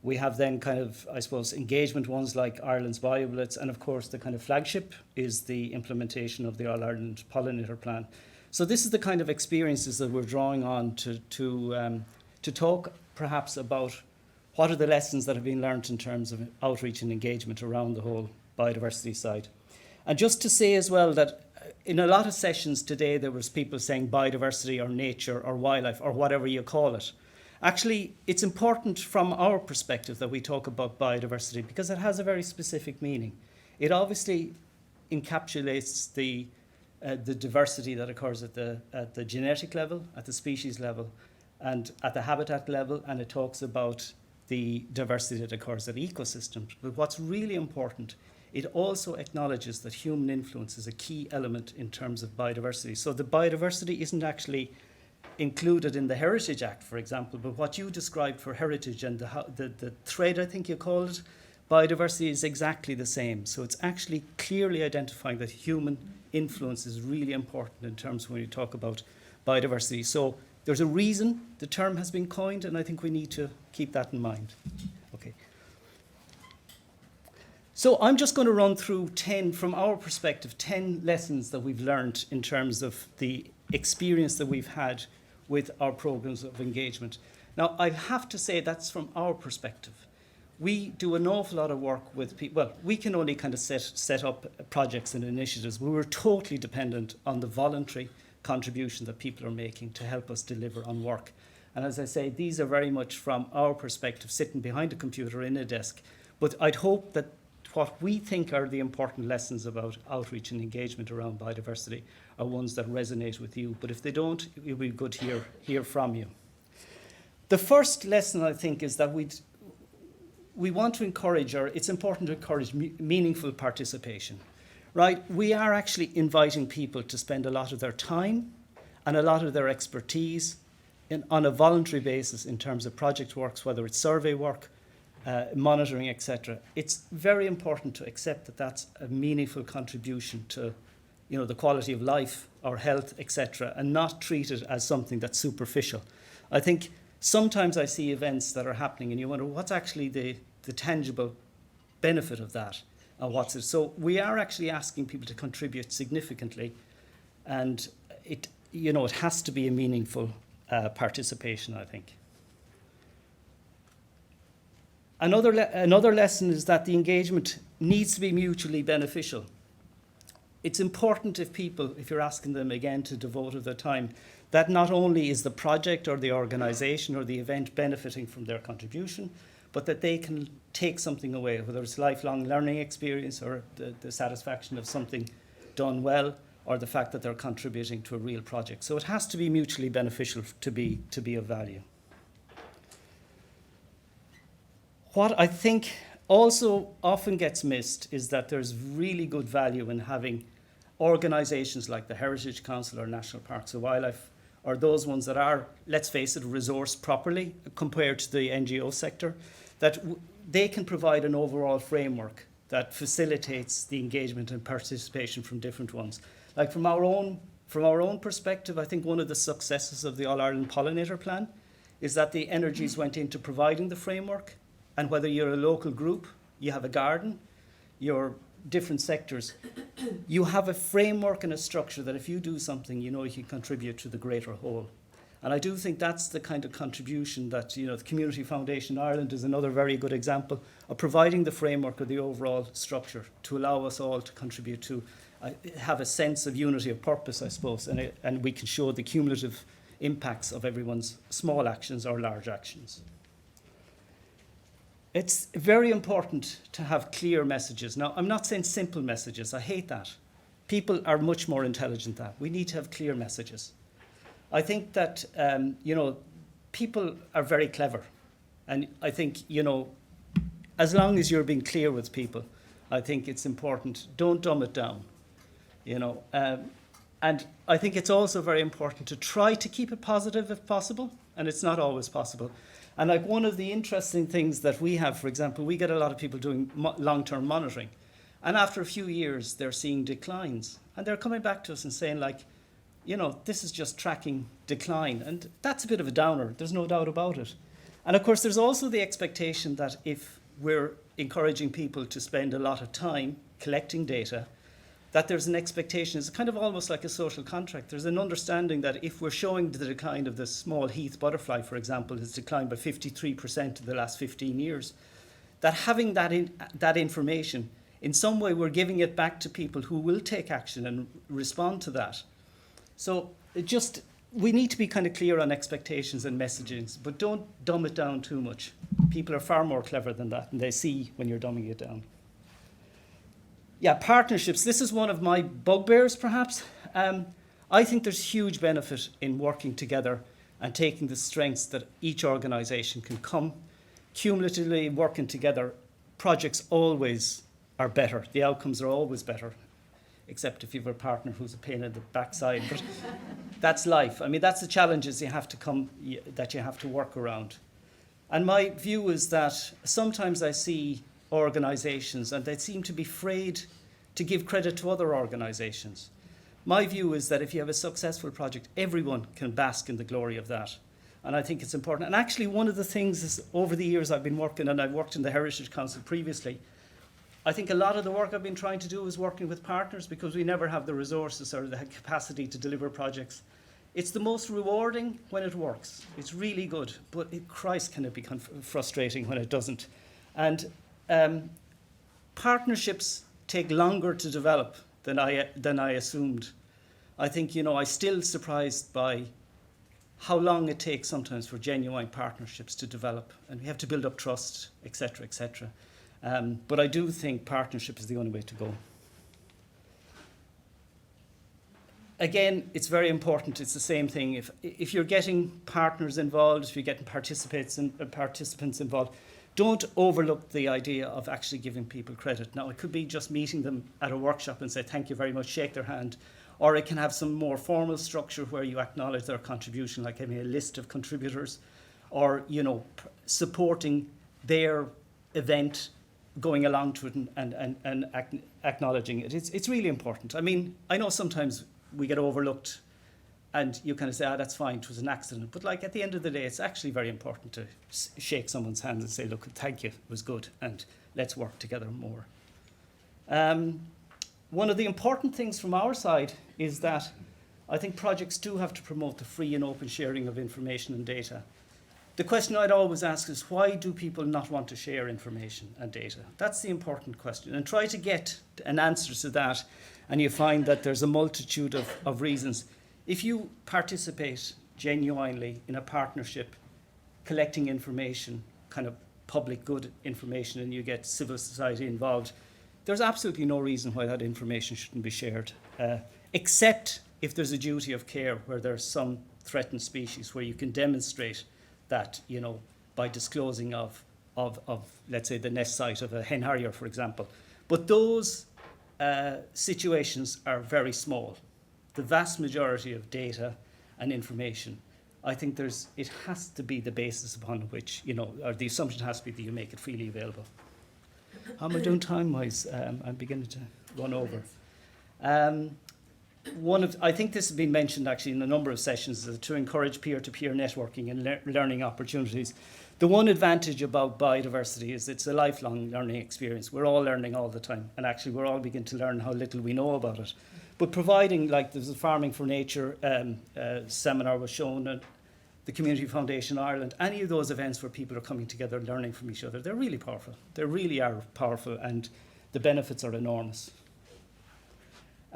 We have then kind of, I suppose, engagement ones like Ireland's BioBlitz, and of course the kind of flagship is the implementation of the All-Ireland Pollinator Plan. So this is the kind of experiences that we're drawing on to talk perhaps about what are the lessons that have been learned in terms of outreach and engagement around the whole biodiversity side. And just to say as well that in a lot of sessions today, there was people saying biodiversity or nature or wildlife or whatever you call it. Actually, it's important from our perspective that we talk about biodiversity because it has a very specific meaning. It obviously encapsulates the diversity that occurs at the genetic level, at the species level, and at the habitat level, and it talks about the diversity that occurs at ecosystems. But what's really important, it also acknowledges that human influence is a key element in terms of biodiversity. So the biodiversity isn't actually included in the Heritage Act, for example, but what you described for heritage and the thread, I think you called it, biodiversity is exactly the same. So it's actually clearly identifying that human influence is really important in terms of when you talk about biodiversity. So there's a reason the term has been coined, and I think we need to keep that in mind. Okay. So I'm just going to run through 10, from our perspective, 10 lessons that we've learned in terms of the experience that we've had with our programs of engagement. Now, I have to say that's from our perspective. We do an awful lot of work with people. Well, we can only kind of set up projects and initiatives. We were totally dependent on the voluntary contribution that people are making to help us deliver on work. And as I say, these are very much from our perspective, sitting behind a computer in a desk. But I'd hope that what we think are the important lessons about outreach and engagement around biodiversity are ones that resonate with you. But if they don't, it will be good to hear from you. The first lesson, I think, is that we want to encourage, or it's important to encourage meaningful participation. Right, we are actually inviting people to spend a lot of their time and a lot of their expertise on a voluntary basis in terms of project works, whether it's survey work, monitoring, etc. It's very important to accept that that's a meaningful contribution to, the quality of life, our health, etc., and not treat it as something that's superficial. I think sometimes I see events that are happening and you wonder what's actually the tangible benefit of that. What's it? So we are actually asking people to contribute significantly, and it has to be a meaningful participation, I think. Another lesson is that the engagement needs to be mutually beneficial. It's important if you're asking them again to devote of their time, that not only is the project or the organisation or the event benefiting from their contribution, but that they can take something away, whether it's lifelong learning experience or the satisfaction of something done well, or the fact that they're contributing to a real project. So it has to be mutually beneficial to be of value. What I think also often gets missed is that there's really good value in having organisations like the Heritage Council or National Parks and Wildlife, or those ones that are, let's face it, resourced properly compared to the NGO sector, that they can provide an overall framework that facilitates the engagement and participation from different ones. Like from our own perspective, I think one of the successes of the All-Ireland Pollinator Plan is that the energies went into providing the framework, and whether you're a local group, you have a garden, you're different sectors, you have a framework and a structure that if you do something, you know you can contribute to the greater whole. And I do think that's the kind of contribution that, the Community Foundation Ireland is another very good example of providing the framework of the overall structure to allow us all to contribute to have a sense of unity of purpose, I suppose, and we can show the cumulative impacts of everyone's small actions or large actions. It's very important to have clear messages. Now, I'm not saying simple messages. I hate that. People are much more intelligent than that. We need to have clear messages. I think that, people are very clever. And I think, as long as you're being clear with people, I think it's important. Don't dumb it down, And I think it's also very important to try to keep it positive if possible. And it's not always possible. And like one of the interesting things that we have, for example, we get a lot of people doing long-term monitoring. And after a few years, they're seeing declines. And they're coming back to us and saying, like, this is just tracking decline. And that's a bit of a downer. There's no doubt about it. And of course, there's also the expectation that if we're encouraging people to spend a lot of time collecting data, that there's an expectation. It's kind of almost like a social contract. There's an understanding that if we're showing the decline of the small heath butterfly, for example, has declined by 53% in the last 15 years, that having that information, in some way we're giving it back to people who will take action and respond to that. So we need to be kind of clear on expectations and messagings, but don't dumb it down too much. People are far more clever than that, and they see when you're dumbing it down. Yeah, partnerships. This is one of my bugbears, perhaps. I think there's huge benefit in working together and taking the strengths that each organisation can come. Cumulatively working together, projects always are better. The outcomes are always better, except if you have a partner who's a pain in the backside. But that's life. I mean, that's the challenges that you have to work around. And my view is that sometimes I see organisations and they seem to be afraid to give credit to other organisations. My view is that if you have a successful project, everyone can bask in the glory of that. And I think it's important. And actually, one of the things is over the years I've been working, and I've worked in the Heritage Council previously, I think a lot of the work I've been trying to do is working with partners because we never have the resources or the capacity to deliver projects. It's the most rewarding when it works. It's really good, but Christ, can it be frustrating when it doesn't. And partnerships take longer to develop than I assumed. I think, I'm still surprised by how long it takes sometimes for genuine partnerships to develop, and we have to build up trust, etc., etc. But I do think partnership is the only way to go. Again, it's very important. It's the same thing. If you're getting partners involved, if you're getting participants involved, don't overlook the idea of actually giving people credit. Now, it could be just meeting them at a workshop and say, thank you very much, shake their hand. Or it can have some more formal structure where you acknowledge their contribution, like having a list of contributors, or, supporting their event, going along to it and acknowledging it. It's really important. I mean, I know sometimes we get overlooked and you kind of say, that's fine, it was an accident. But like at the end of the day, it's actually very important to shake someone's hand and say, look, thank you, it was good, and let's work together more. One of the important things from our side is that I think projects do have to promote the free and open sharing of information and data. The question I'd always ask is, why do people not want to share information and data? That's the important question. And try to get an answer to that, and you find that there's a multitude of reasons. If you participate genuinely in a partnership, collecting information, kind of public good information, and you get civil society involved, there's absolutely no reason why that information shouldn't be shared, except if there's a duty of care where there's some threatened species where you can demonstrate that, by disclosing of let's say, the nest site of a hen harrier, for example. But those situations are very small. The vast majority of data and information, I think it has to be the basis upon which, or the assumption has to be that you make it freely available. How am I doing time-wise? I'm beginning to run over. I think this has been mentioned actually in a number of sessions, to encourage peer-to-peer networking and learning opportunities. The one advantage about biodiversity is it's a lifelong learning experience. We're all learning all the time, and actually we're all beginning to learn how little we know about it. But providing, like there's a Farming for Nature seminar was shown at the Community Foundation Ireland, any of those events where people are coming together learning from each other, they're really powerful. They really are powerful, and the benefits are enormous.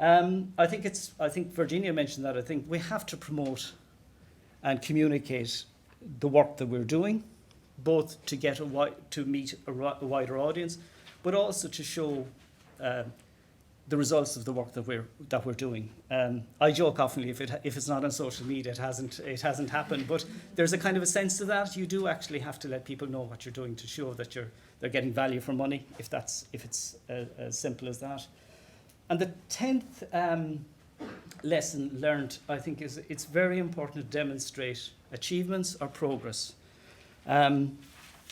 I think Virginia mentioned that. I think we have to promote and communicate the work that we're doing, both to get to meet a wider audience, but also to show the results of the work that we're doing. I joke often, if it's not on social media, it hasn't happened. But there's a kind of a sense to that. You do actually have to let people know what you're doing to show that they're getting value for money, if it's as simple as that. And the 10th lesson learned, I think, is it's very important to demonstrate achievements or progress.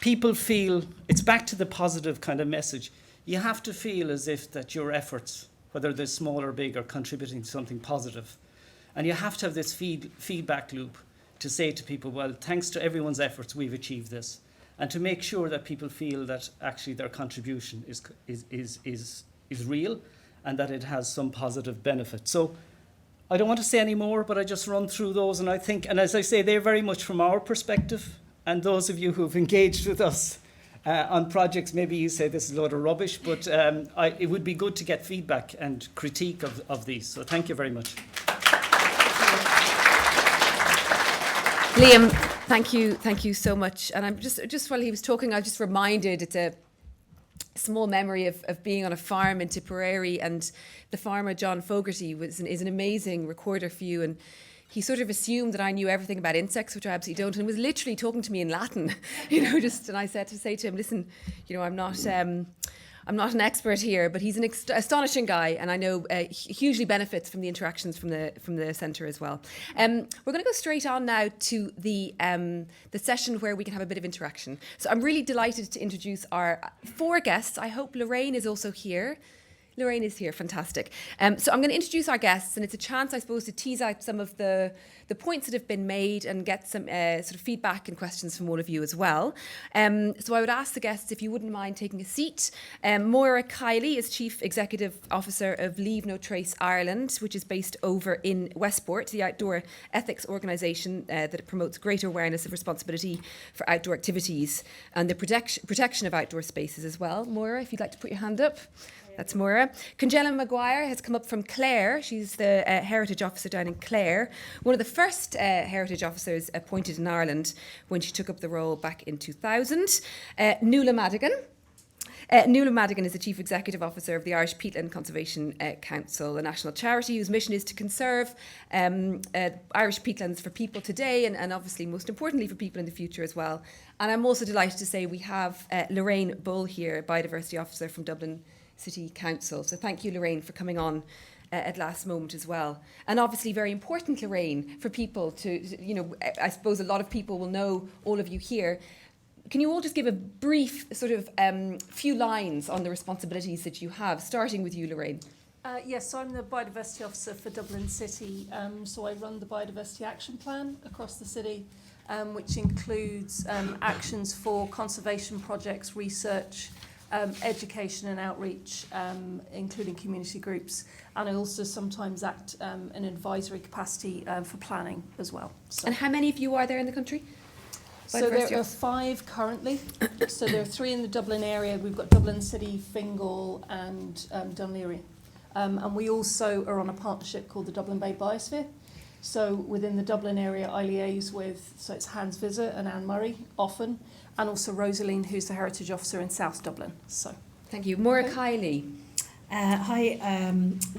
People feel, it's back to the positive kind of message. You have to feel as if that your efforts, whether they're small or big, are contributing to something positive. And you have to have this feedback loop to say to people, well, thanks to everyone's efforts, we've achieved this. And to make sure that people feel that actually their contribution is real and that it has some positive benefit. So I don't want to say any more, but I just run through those. And I think, and as I say, they're very much from our perspective. And those of you who've engaged with us on projects, maybe you say this is a load of rubbish, but it would be good to get feedback and critique of these. So thank you very much. Liam, thank you so much. And I'm just while he was talking, I was just reminded, it's a small memory of being on a farm in Tipperary, and the farmer John Fogarty is an amazing recorder for you, and he sort of assumed that I knew everything about insects, which I absolutely don't, and was literally talking to me in Latin, and I said to him, listen, I'm not an expert here, but he's an astonishing guy, and I know hugely benefits from the interactions from the centre as well. We're going to go straight on now to the session where we can have a bit of interaction. So I'm really delighted to introduce our 4 guests. I hope Lorraine is also here. Lorraine is here, fantastic. So I'm going to introduce our guests, and it's a chance, I suppose, to tease out some of the points that have been made and get some sort of feedback and questions from all of you as well. So I would ask the guests if you wouldn't mind taking a seat. Maura Kiely is Chief Executive Officer of Leave No Trace Ireland, which is based over in Westport, the outdoor ethics organisation that promotes greater awareness of responsibility for outdoor activities and the protection of outdoor spaces as well. Maura, if you'd like to put your hand up. That's Maura. Congella Maguire has come up from Clare. She's the Heritage Officer down in Clare. One of the first Heritage Officers appointed in Ireland when she took up the role back in 2000. Nuala Madigan. Nuala Madigan is the Chief Executive Officer of the Irish Peatland Conservation Council, a national charity whose mission is to conserve Irish peatlands for people today and obviously most importantly for people in the future as well. And I'm also delighted to say we have Lorraine Bull here, Biodiversity Officer from Dublin City Council. So thank you, Lorraine, for coming on at last moment as well. And obviously very important, Lorraine, for people to, I suppose a lot of people will know all of you here. Can you all just give a brief sort of few lines on the responsibilities that you have, starting with you, Lorraine? Yes, so I'm the Biodiversity Officer for Dublin City. So I run the Biodiversity Action Plan across the city, which includes actions for conservation projects, research, education and outreach, including community groups, and I also sometimes act in advisory capacity for planning as well. So. And how many of you are there in the country? So there are 5 currently. So there are 3 in the Dublin area. We've got Dublin City, Fingal and Dunleary. And we also are on a partnership called the Dublin Bay Biosphere. So within the Dublin area, I liaise with, so it's Hans Visser and Anne Murray often, and also Rosaline, who's the Heritage Officer in South Dublin. So, thank you. Maura Kiely. Hi,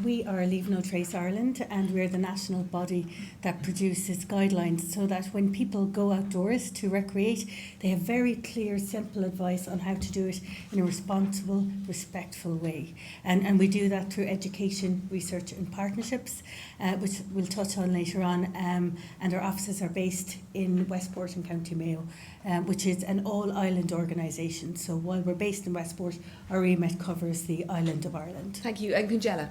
we are Leave No Trace Ireland, and we're the national body that produces guidelines so that when people go outdoors to recreate, they have very clear, simple advice on how to do it in a responsible, respectful way. And we do that through education, research and partnerships, which we'll touch on later on. And our offices are based in Westport in County Mayo, which is an all-island organisation. So while we're based in Westport, our remit covers the island of Ireland. Thank you. And Congella.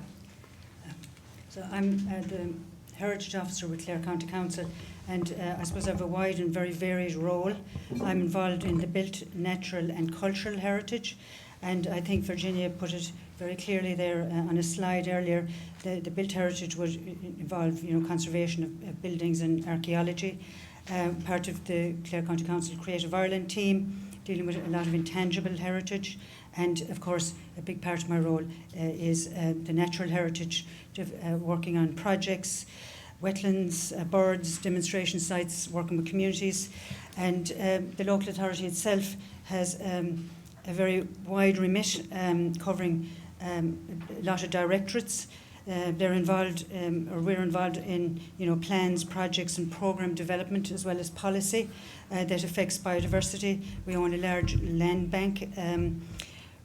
So I'm the Heritage Officer with Clare County Council, and I suppose I have a wide and very varied role. I'm involved in the built, natural and cultural heritage, and I think Virginia put it very clearly there on a slide earlier. The built heritage would involve, conservation of buildings and archaeology. Part of the Clare County Council Creative Ireland team, dealing with a lot of intangible heritage. And of course, a big part of my role is the natural heritage, working on projects, wetlands, birds, demonstration sites, working with communities. And the local authority itself has a very wide remit, covering a lot of directorates. They're involved, or we're involved in, plans, projects and programme development, as well as policy that affects biodiversity. We own a large land bank.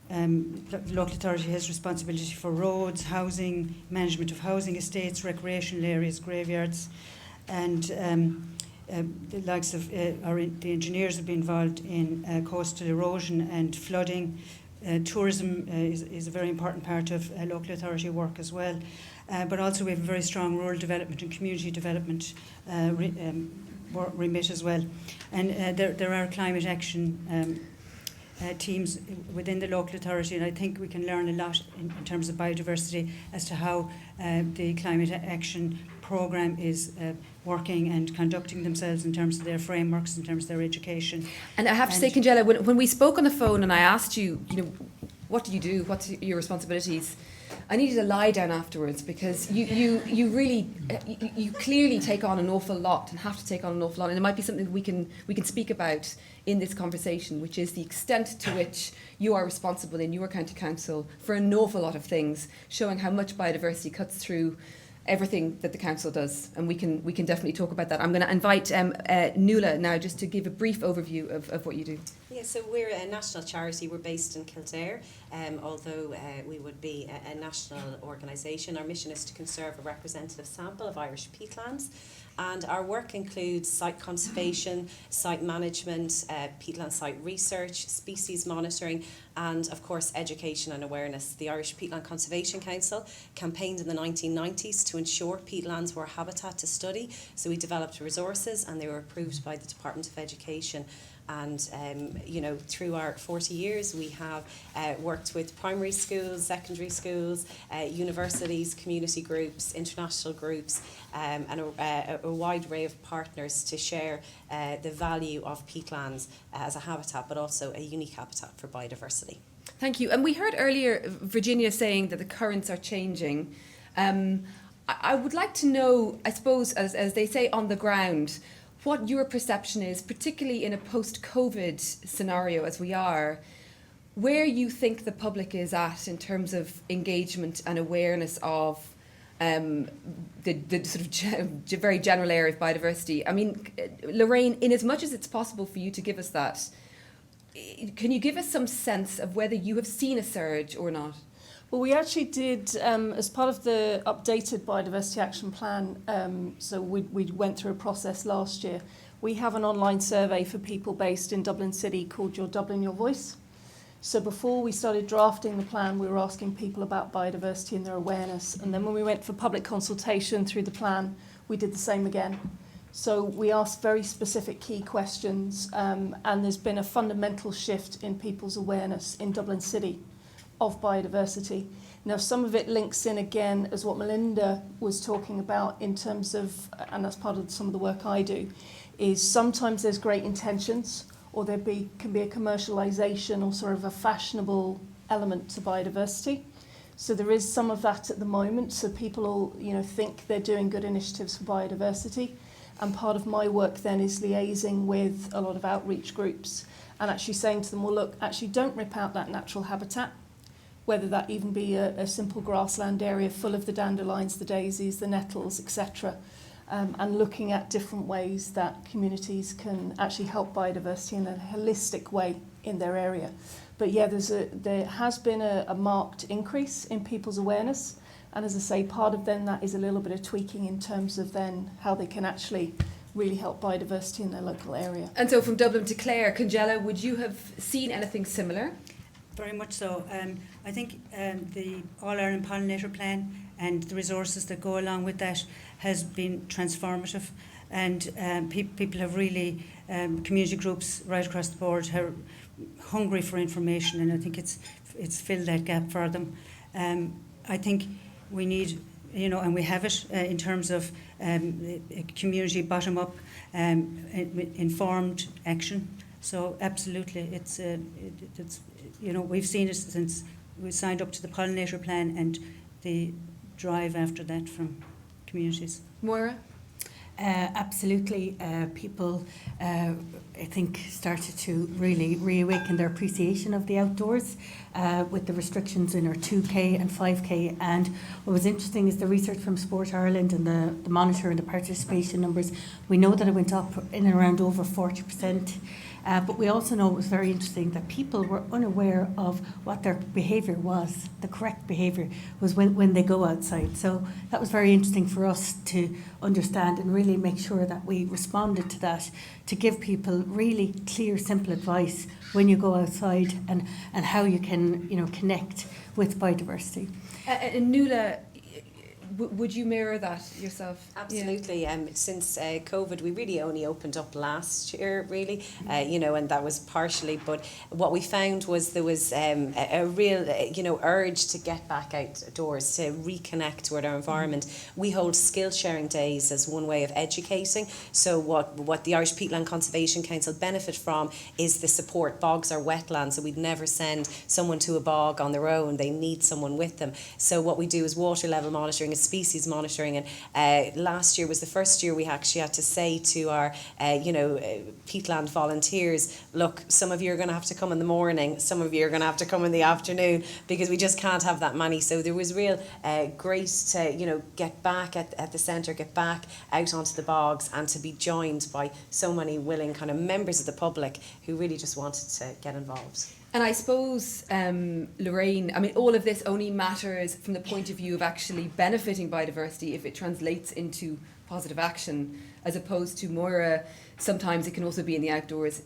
The local authority has responsibility for roads, housing, management of housing estates, recreational areas, graveyards, and the likes of the engineers have been involved in coastal erosion and flooding. Tourism is a very important part of local authority work as well, but also we have a very strong rural development and community development remit as well. And there are climate action teams within the local authority, and I think we can learn a lot in terms of biodiversity as to how the climate action programme is working and conducting themselves in terms of their frameworks, in terms of their education. And I have to say, Congella, when we spoke on the phone and I asked you, what do you do? What's your responsibilities? I needed a lie down afterwards, because you really you clearly take on an awful lot and have to take on an awful lot, and it might be something we can speak about in this conversation, which is the extent to which you are responsible in your county council for an awful lot of things, showing how much biodiversity cuts through everything that the council does, and we can definitely talk about that. I'm going to invite Nuala now just to give a brief overview of what you do. Yeah, so we're a national charity. We're based in Kildare, although we would be a national organisation. Our mission is to conserve a representative sample of Irish peatlands, and our work includes site conservation, site management, peatland site research, species monitoring, and of course education and awareness. The Irish Peatland Conservation Council campaigned in the 1990s to ensure peatlands were a habitat to study, so we developed resources and they were approved by the Department of Education. And through our 40 years, we have worked with primary schools, secondary schools, universities, community groups, international groups, and a wide array of partners to share the value of peatlands as a habitat, but also a unique habitat for biodiversity. Thank you. And we heard earlier Virginia saying that the currents are changing. I would like to know, I suppose, as they say on the ground, what your perception is, particularly in a post-COVID scenario as we are, where you think the public is at in terms of engagement and awareness of the sort of very general area of biodiversity. I mean, Lorraine, in as much as it's possible for you to give us that, can you give us some sense of whether you have seen a surge or not? Well, we actually did, as part of the updated Biodiversity Action Plan, so we went through a process last year. We have an online survey for people based in Dublin City called Your Dublin, Your Voice. So before we started drafting the plan, we were asking people about biodiversity and their awareness. And then when we went for public consultation through the plan, we did the same again. So we asked very specific key questions, and there's been a fundamental shift in people's awareness in Dublin City of biodiversity. Now, some of it links in again as what Melinda was talking about in terms of, and that's part of some of the work I do, is sometimes there's great intentions, or there can be a commercialisation or sort of a fashionable element to biodiversity. So there is some of that at the moment. So people all, think they're doing good initiatives for biodiversity. And part of my work then is liaising with a lot of outreach groups and actually saying to them, well, look, actually don't rip out that natural habitat. whether that even be a simple grassland area full of the dandelions, the daisies, the nettles, etc. And looking at different ways that communities can actually help biodiversity in a holistic way in their area. But yeah, there has been a marked increase in people's awareness. And as I say, part of then that is a little bit of tweaking in terms of then how they can actually really help biodiversity in their local area. And so from Dublin to Clare, Congella, would you have seen anything similar? Very much so. I think the All-Ireland Pollinator Plan and the resources that go along with that has been transformative, and people have really, community groups right across the board are hungry for information, and I think it's filled that gap for them. I think we need, and we have it in terms of community bottom-up informed action. So absolutely, it's we've seen it since we signed up to the Pollinator Plan and the drive after that from communities. Maura? Absolutely. People, I think, started to really reawaken their appreciation of the outdoors with the restrictions in our 2K and 5K. And what was interesting is the research from Sport Ireland and the monitor and the participation numbers. We know that it went up in and around over 40%. But we also know it was very interesting that people were unaware of what their behaviour was. The correct behaviour was when they go outside. So that was very interesting for us to understand and really make sure that we responded to that, to give people really clear, simple advice when you go outside and how you can connect with biodiversity. And Nuala, would you mirror that yourself? Absolutely. Yeah. Since COVID, we really only opened up last year, really, and that was partially. But what we found was there was a real, urge to get back outdoors, to reconnect with our environment. We hold skill sharing days as one way of educating. So what the Irish Peatland Conservation Council benefit from is the support. Bogs are wetlands, so we'd never send someone to a bog on their own. They need someone with them. So what we do is water level monitoring, species monitoring, and last year was the first year we actually had to say to our peatland volunteers, look, some of you are going to have to come in the morning, some of you are going to have to come in the afternoon, because we just can't have that many. So there was real grace to get back at the centre, get back out onto the bogs, and to be joined by so many willing kind of members of the public who really just wanted to get involved. And I suppose, Lorraine, all of this only matters from the point of view of actually benefiting biodiversity if it translates into positive action, as opposed to Maura, sometimes it can also be in the outdoors.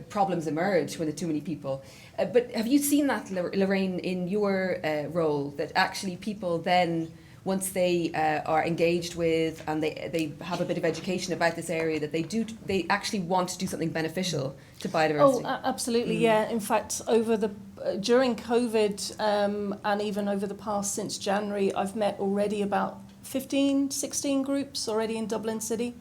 Problems emerge when there are too many people. But have you seen that, Lorraine, in your role, that actually people then, once they are engaged with and they have a bit of education about this area, that they actually want to do something beneficial to biodiversity? Oh, absolutely, yeah. In fact, during COVID and even over the past since January, I've met already about 15, 16 groups already in Dublin City.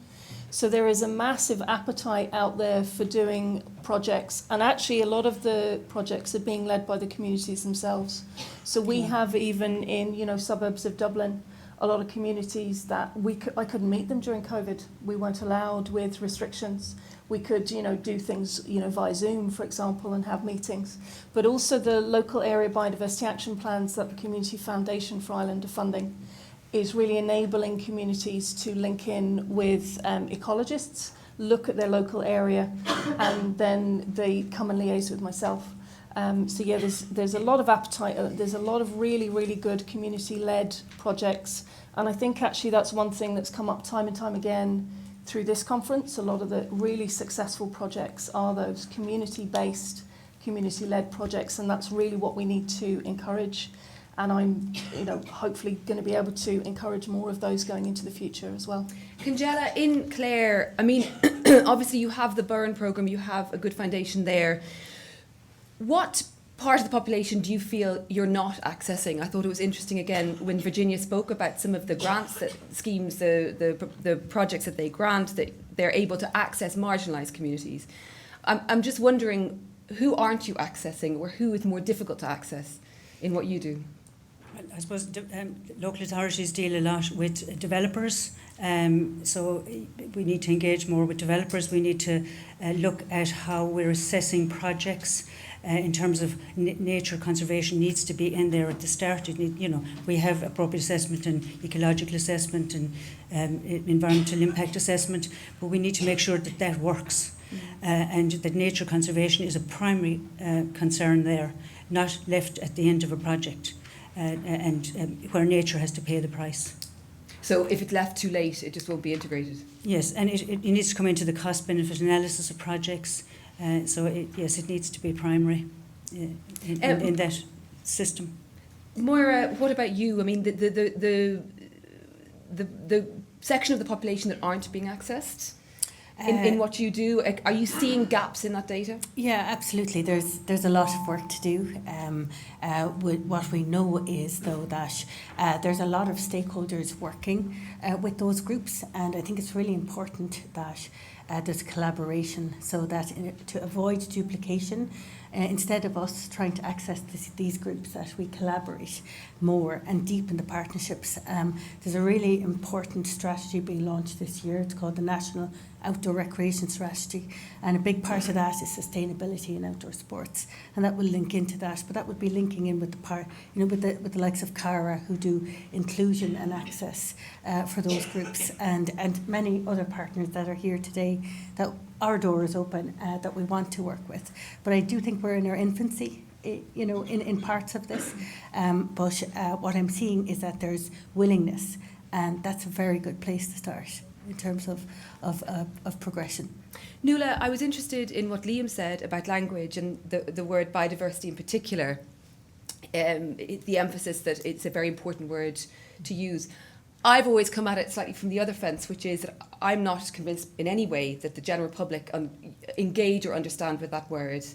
So there is a massive appetite out there for doing projects, and actually a lot of the projects are being led by the communities themselves. So we have, even in suburbs of Dublin, a lot of communities that I couldn't meet them during COVID. We weren't allowed with restrictions. We could do things via Zoom, for example, and have meetings. But also the local area biodiversity action plans that the Community Foundation for Ireland are funding is really enabling communities to link in with ecologists, look at their local area, and then they come and liaise with myself. So yeah, there's a lot of appetite. There's a lot of really, really good community-led projects. And I think actually that's one thing that's come up time and time again through this conference. A lot of the really successful projects are those community-based, community-led projects, and that's really what we need to encourage. And I'm, hopefully going to be able to encourage more of those going into the future as well. Congella, in Clare, obviously you have the Burn programme, you have a good foundation there. What part of the population do you feel you're not accessing? I thought it was interesting, again, when Virginia spoke about some of the grants schemes, the projects that they grant, that they're able to access marginalised communities. I'm just wondering, who aren't you accessing, or who is more difficult to access in what you do? I suppose local authorities deal a lot with developers So we need to engage more with developers. We need to look at how we're assessing projects in terms of nature conservation needs to be in there at the start. We have appropriate assessment and ecological assessment and environmental impact assessment, but we need to make sure that that works and that nature conservation is a primary concern there, not left at the end of a project and where nature has to pay the price. So if it's left too late, it just won't be integrated? Yes, and it needs to come into the cost-benefit analysis of projects. Yes, it needs to be primary in that system. Maura, what about you? I mean, the section of the population that aren't being accessed in what you do, are you seeing gaps in that data? Yeah, absolutely. There's a lot of work to do. What we know is, though, that there's a lot of stakeholders working with those groups, and I think it's really important that there's collaboration so that to avoid duplication, instead of us trying to access these groups, that we collaborate more and deepen the partnerships. There's a really important strategy being launched this year. It's called the National Outdoor Recreation Strategy, and a big part of that is sustainability in outdoor sports, and that will link into that. But that would be linking in with with the likes of Cara, who do inclusion and access for those groups, and many other partners that are here today that our door is open that we want to work with. But I do think we're in our infancy, in parts of this. But what I'm seeing is that there's willingness, and that's a very good place to start in terms of progression. Nuala, I was interested in what Liam said about language and the word biodiversity in particular. The emphasis that it's a very important word to use. I've always come at it slightly from the other fence, which is that I'm not convinced in any way that the general public engage or understand with that word.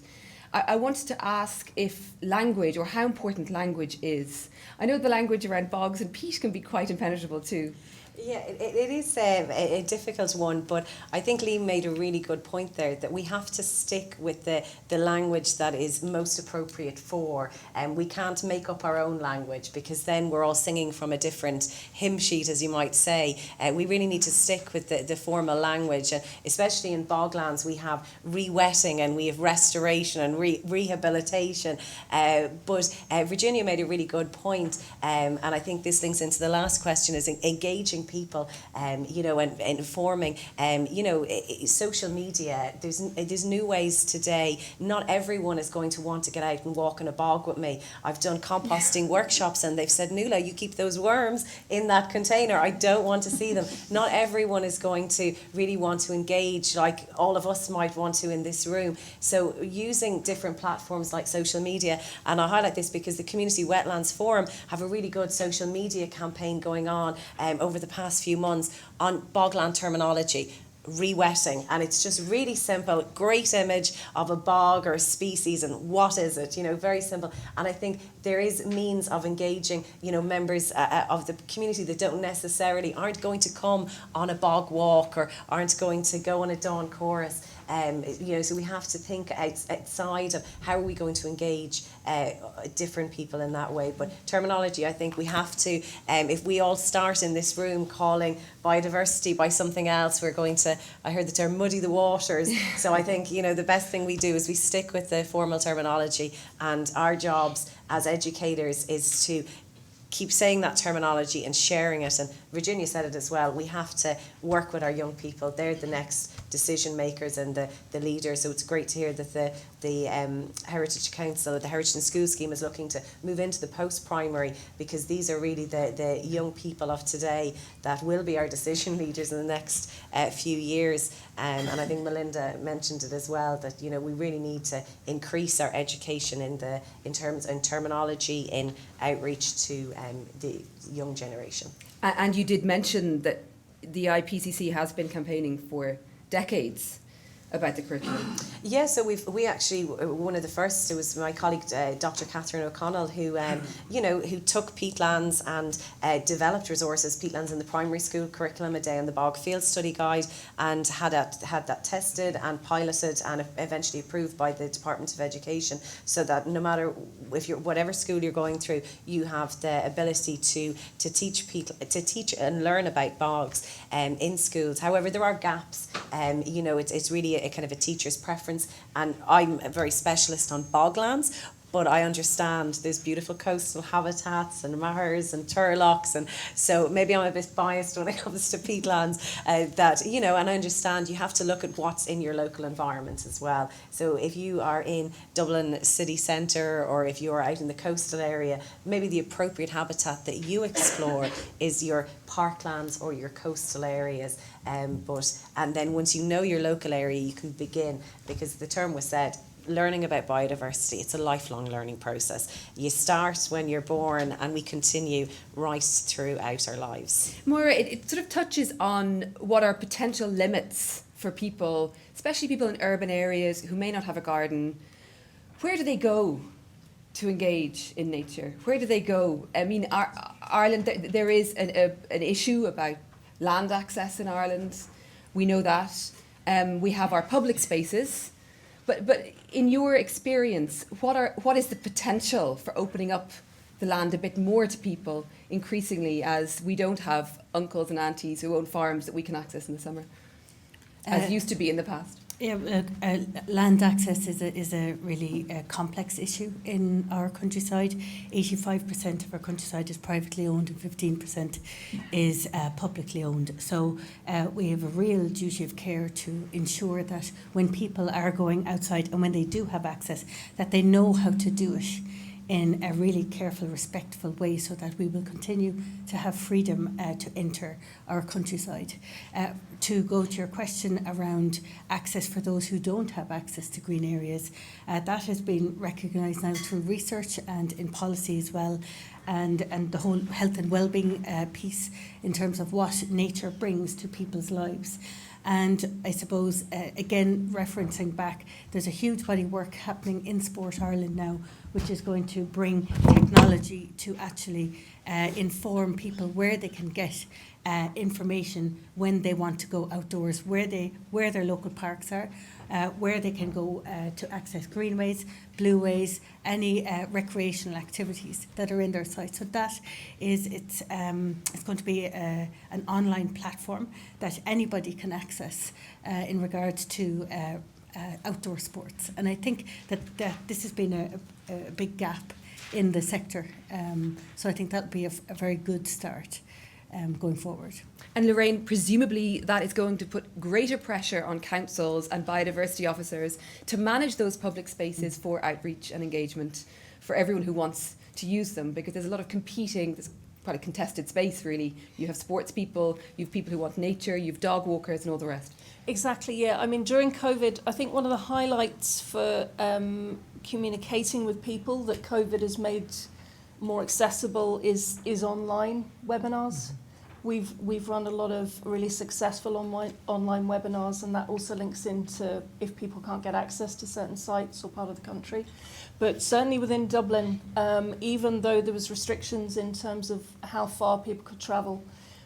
I wanted to ask if language, or how important language is. I know the language around bogs and peat can be quite impenetrable too. Yeah, it is a difficult one, but I think Liam made a really good point there, that we have to stick with the language that is most appropriate for, and we can't make up our own language, because then we're all singing from a different hymn sheet, as you might say. We really need to stick with the formal language, and especially in boglands we have re-wetting and we have restoration and rehabilitation. But Virginia made a really good point, and I think this links into the last question, is engaging people, and informing. Social media. There's new ways today. Not everyone is going to want to get out and walk in a bog with me. I've done composting workshops, and they've said, Nuala, you keep those worms in that container. I don't want to see them. Not everyone is going to really want to engage like all of us might want to in this room. So using different platforms like social media, and I highlight this because the Community Wetlands Forum have a really good social media campaign going on over the past few months on bogland terminology, re-wetting, and it's just really simple, great image of a bog or a species and what is it, very simple. And I think there is means of engaging, members of the community that aren't going to come on a bog walk or aren't going to go on a dawn chorus. So we have to think outside of how are we going to engage different people in that way. But terminology, I think we have to, if we all start in this room calling biodiversity by something else, we're going to, I heard the term, muddy the waters. So I think, the best thing we do is we stick with the formal terminology, and our jobs as educators is to keep saying that terminology and sharing it. And Virginia said it as well, we have to work with our young people. They're the next decision makers and the leaders. So it's great to hear that the Heritage Council, the Heritage in School scheme, is looking to move into the post-primary, because these are really the young people of today that will be our decision leaders in the next few years. And I think Melinda mentioned it as well, that we really need to increase our education in terminology, in outreach to the young generation. And you did mention that the IPCC has been campaigning for decades about the curriculum? Yeah, so we actually, one of the first, it was my colleague Dr. Catherine O'Connell who took Peatlands and developed resources, Peatlands in the primary school curriculum, a day on the bog field study guide, and had that tested and piloted and eventually approved by the Department of Education, so that no matter whatever school you're going through, you have the ability to teach and learn about bogs in schools. However, there are gaps. It's really a kind of a teacher's preference, and I'm a very specialist on boglands, but I understand there's beautiful coastal habitats and mares and turlocks, and so maybe I'm a bit biased when it comes to peatlands, and I understand you have to look at what's in your local environment as well. So if you are in Dublin city centre, or if you are out in the coastal area, maybe the appropriate habitat that you explore is your parklands or your coastal areas. And then once you know your local area, you can begin, because the term was said, learning about biodiversity, it's a lifelong learning process. You start when you're born and we continue right throughout our lives. Maura, it sort of touches on what are potential limits for people, especially people in urban areas who may not have a garden. Where do they go to engage in nature? Where do they go? I mean, Ireland, there is an issue about land access in Ireland. We know that. We have our public spaces. But in your experience, what is the potential for opening up the land a bit more to people increasingly, as we don't have uncles and aunties who own farms that we can access in the summer, as used to be in the past? Yeah, land access is a really complex issue in our countryside. 85% of our countryside is privately owned and 15% is publicly owned. So we have a real duty of care to ensure that when people are going outside and when they do have access, that they know how to do it in a really careful, respectful way, so that we will continue to have freedom to enter our countryside. To go to your question around access for those who don't have access to green areas, that has been recognised now through research and in policy as well, and the whole health and well-being piece in terms of what nature brings to people's lives. And I suppose, again, referencing back, there's a huge body of work happening in Sport Ireland now, which is going to bring technology to actually inform people where they can get information when they want to go outdoors, where their local parks are, where they can go to access greenways, blueways, any recreational activities that are in their site. So that is, it's going to be an online platform that anybody can access in regards to outdoor sports. And I think that this has been a big gap in the sector. So I think that'll be a very good start going forward. And Lorraine, presumably that is going to put greater pressure on councils and biodiversity officers to manage those public spaces for outreach and engagement for everyone who wants to use them, because there's a lot of competing, there's quite a contested space really. You have sports people, you have people who want nature, you have dog walkers and all the rest. Exactly, yeah. I mean, during COVID, I think one of the highlights for communicating with people that COVID has made more accessible is online webinars. We've run a lot of really successful online webinars, and that also links into if people can't get access to certain sites or part of the country. But certainly within Dublin, even though there was restrictions in terms of how far people could travel,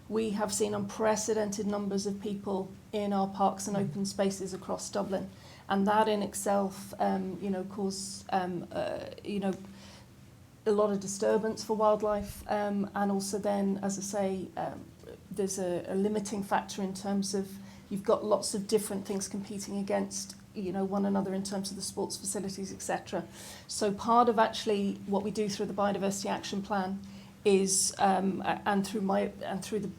we have seen unprecedented numbers of people in our parks and open spaces across Dublin, and that in itself, caused a lot of disturbance for wildlife, and also then, as I say, there's a limiting factor in terms of you've got lots of different things competing against one another in terms of the sports facilities, etc. So part of actually what we do through the Biodiversity Action Plan is, and through the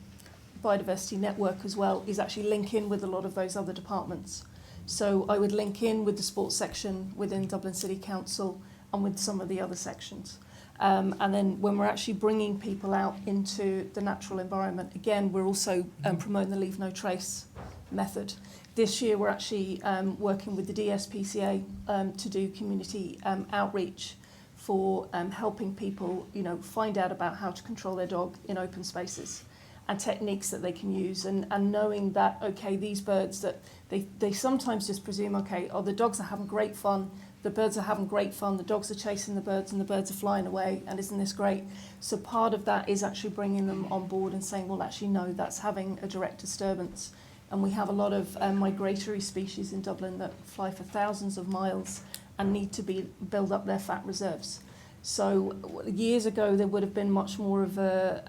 Biodiversity Network as well, is actually link in with a lot of those other departments. So I would link in with the sports section within Dublin City Council and with some of the other sections. And then when we're actually bringing people out into the natural environment, again, we're also promoting the Leave No Trace method. This year we're actually working with the DSPCA to do community outreach for helping people, find out about how to control their dog in open spaces. and techniques that they can use, and knowing that, okay, these birds that they sometimes just presume, okay, oh, the dogs are having great fun, the birds are having great fun, the dogs are chasing the birds and the birds are flying away, and isn't this great? So part of that is actually bringing them on board and saying, well, actually, no, that's having a direct disturbance. And we have a lot of migratory species in Dublin that fly for thousands of miles and need to build up their fat reserves. So years ago, there would have been much more of a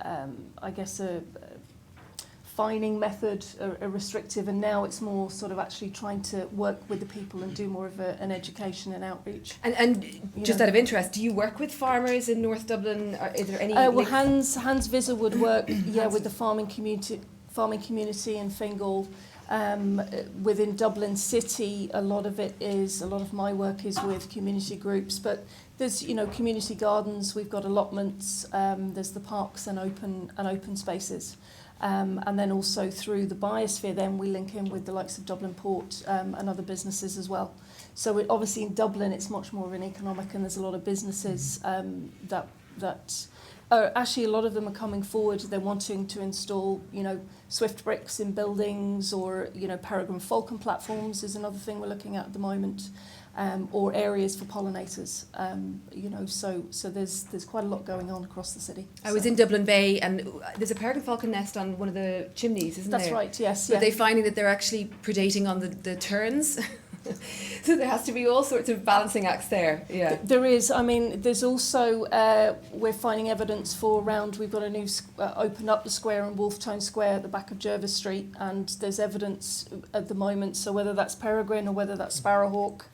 fining method, a restrictive, and now it's more sort of actually trying to work with the people and do more of an education and outreach. And just out of interest, do you work with farmers in North Dublin? Or is there any? Well, Hans Visser would work, with the farming community in Fingal. Within Dublin City, a lot of my work is with community groups, but there's community gardens, we've got allotments, there's the parks and open spaces. And then also through the biosphere, then we link in with the likes of Dublin Port and other businesses as well. So obviously in Dublin, it's much more of an economic, and there's a lot of businesses that actually a lot of them are coming forward. They're wanting to install, Swift bricks in buildings, or peregrine falcon platforms is another thing we're looking at the moment. Or areas for pollinators, so there's quite a lot going on across the city. I was in Dublin Bay, and there's a peregrine falcon nest on one of the chimneys, isn't there? That's right, yes. But they're finding that they're actually predating on the terns. So there has to be all sorts of balancing acts there. Yeah, there is. I mean, there's also we're finding evidence for around. We've got a new open up the square in Wolftown Square at the back of Jervis Street, and there's evidence at the moment. So whether that's peregrine or whether that's sparrowhawk.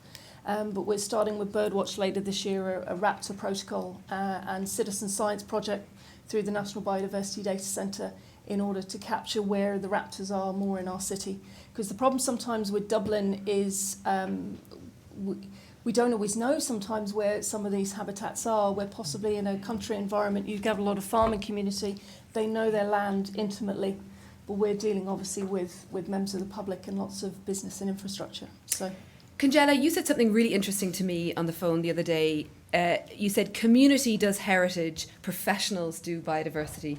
But we're starting with Birdwatch later this year, a raptor protocol and citizen science project through the National Biodiversity Data Centre in order to capture where the raptors are more in our city. Because the problem sometimes with Dublin is we don't always know sometimes where some of these habitats are, where possibly in a country environment you have a lot of farming community, they know their land intimately, but we're dealing obviously with members of the public and lots of business and infrastructure. So. Congella, you said something really interesting to me on the phone the other day. You said community does heritage, professionals do biodiversity.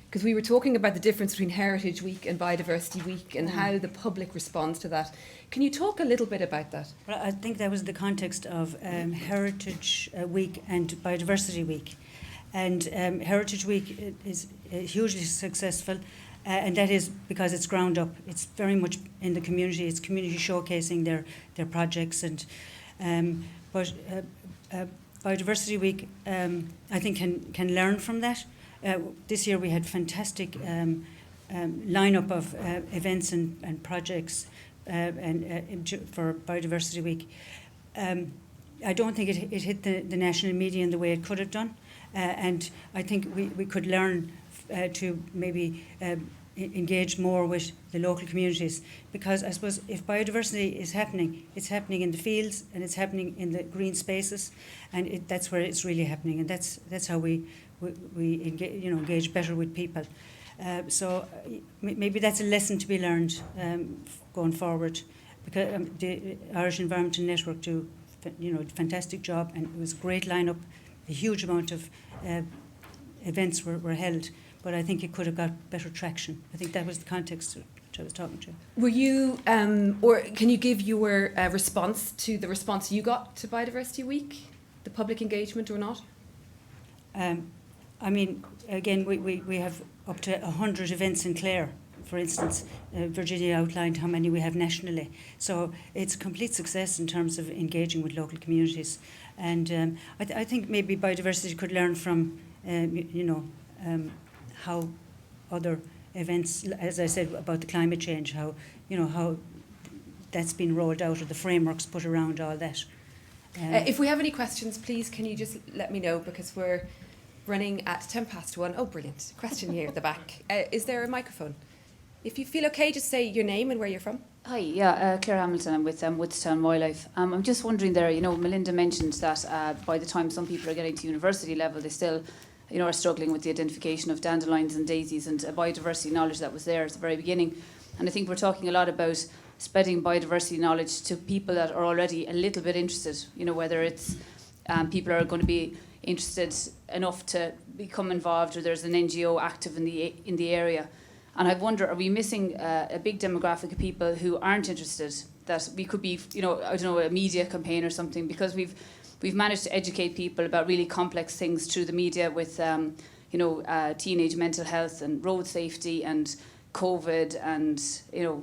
Because we were talking about the difference between Heritage Week and Biodiversity Week and how the public responds to that. Can you talk a little bit about that? Well, I think that was the context of Heritage Week and Biodiversity Week. And Heritage Week is hugely successful. And that is because it's ground up. It's very much in the community. It's community showcasing their projects. And but Biodiversity Week, I think, can learn from that. This year we had fantastic lineup of events and projects for Biodiversity Week. I don't think it hit the national media in the way it could have done. And I think we could learn to maybe engage more with the local communities, because I suppose if biodiversity is happening, it's happening in the fields and it's happening in the green spaces, and that's where it's really happening, and that's how we engage better with people. So maybe that's a lesson to be learned going forward, because the Irish Environmental Network do a fantastic job, and it was a great lineup. A huge amount of events were held, but I think it could have got better traction. I think that was the context which I was talking to. Were you, or can you give your response to the response you got to Biodiversity Week, the public engagement or not? I mean, again, we have up to 100 events in Clare, for instance. Virginia outlined how many we have nationally. So it's a complete success in terms of engaging with local communities. And I think maybe biodiversity could learn from, how other events, as I said, about the climate change, how that's been rolled out, or the frameworks put around all that. If we have any questions, please, can you just let me know, because we're running at 1:10. Oh, brilliant. Question here at the back. Is there a microphone? If you feel okay, just say your name and where you're from. Hi, Clare Hamilton. I'm with Woodstown Wildlife. I'm just wondering there, Melinda mentioned that by the time some people are getting to university level, they still, are struggling with the identification of dandelions and daisies, and biodiversity knowledge that was there at the very beginning. And I think we're talking a lot about spreading biodiversity knowledge to people that are already a little bit interested, whether it's people are going to be interested enough to become involved, or there's an NGO active in the area. And I wonder, are we missing a big demographic of people who aren't interested? That we could be, I don't know, a media campaign or something, because we've managed to educate people about really complex things through the media with, teenage mental health and road safety and COVID and,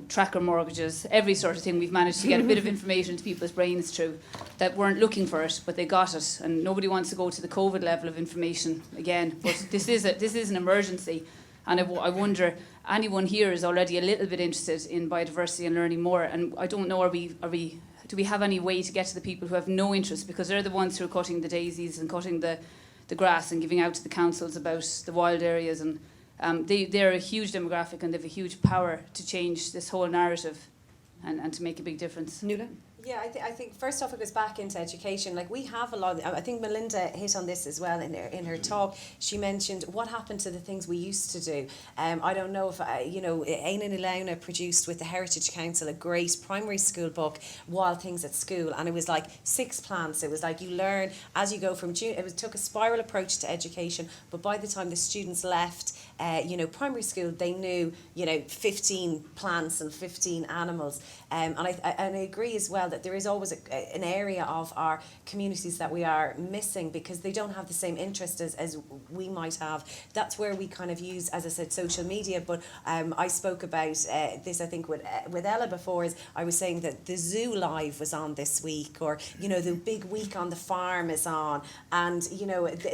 tracker mortgages, every sort of thing. We've managed to get a bit of information into people's brains through that weren't looking for it, but they got it. And nobody wants to go to the COVID level of information again. But this is an emergency. And I wonder, anyone here is already a little bit interested in biodiversity and learning more. And I don't know, do we have any way to get to the people who have no interest? Because they're the ones who are cutting the daisies and cutting the grass and giving out to the councils about the wild areas. And they're a huge demographic, and they have a huge power to change this whole narrative and to make a big difference. Nuala? Yeah, I think first off it goes back into education. Like, we have a lot. I think Melinda hit on this as well in her talk. She mentioned what happened to the things we used to do. I don't know if Aina Nilauna produced with the Heritage Council a great primary school book, Wild Things at School, and it was like 6 plants. It was like you learn as you go from took a spiral approach to education, but by the time the students left primary school, they knew 15 plants and 15 animals. And I agree as well that there is always an area of our communities that we are missing because they don't have the same interest as we might have. That's where we kind of use, as I said, social media. But I spoke about this, I think, with Ella before. Is I was saying that the Zoo Live was on this week, or the Big Week on the Farm is on, and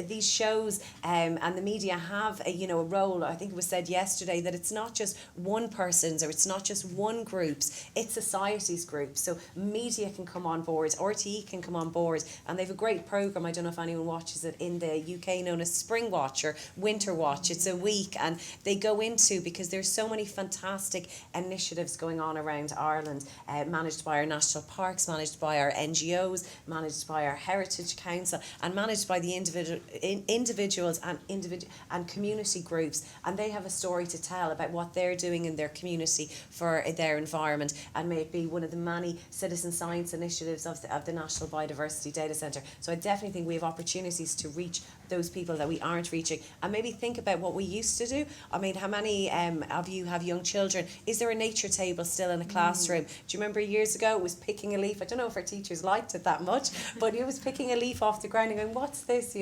these shows and the media have a role. I think it was said yesterday that it's not just one person's or it's not just one group's, it's society's group. So media can come on board, RTE can come on board, and they have a great programme. I don't know if anyone watches it in the UK, known as Spring Watch or Winter Watch. It's a week, and they go into, because there's so many fantastic initiatives going on around Ireland, managed by our national parks, managed by our NGOs, managed by our Heritage Council, and managed by the individuals and community groups, and they have a story to tell about what they're doing in their community for their environment, and may it be one of the many citizen science initiatives of the National Biodiversity Data Centre. So I definitely think we have opportunities to reach those people that we aren't reaching, and maybe think about what we used to do. I mean, how many of you have young children? Is there a nature table still in a classroom? Do you remember years ago it was picking a leaf? I don't know if our teachers liked it that much, but it was picking a leaf off the ground and going, what's this,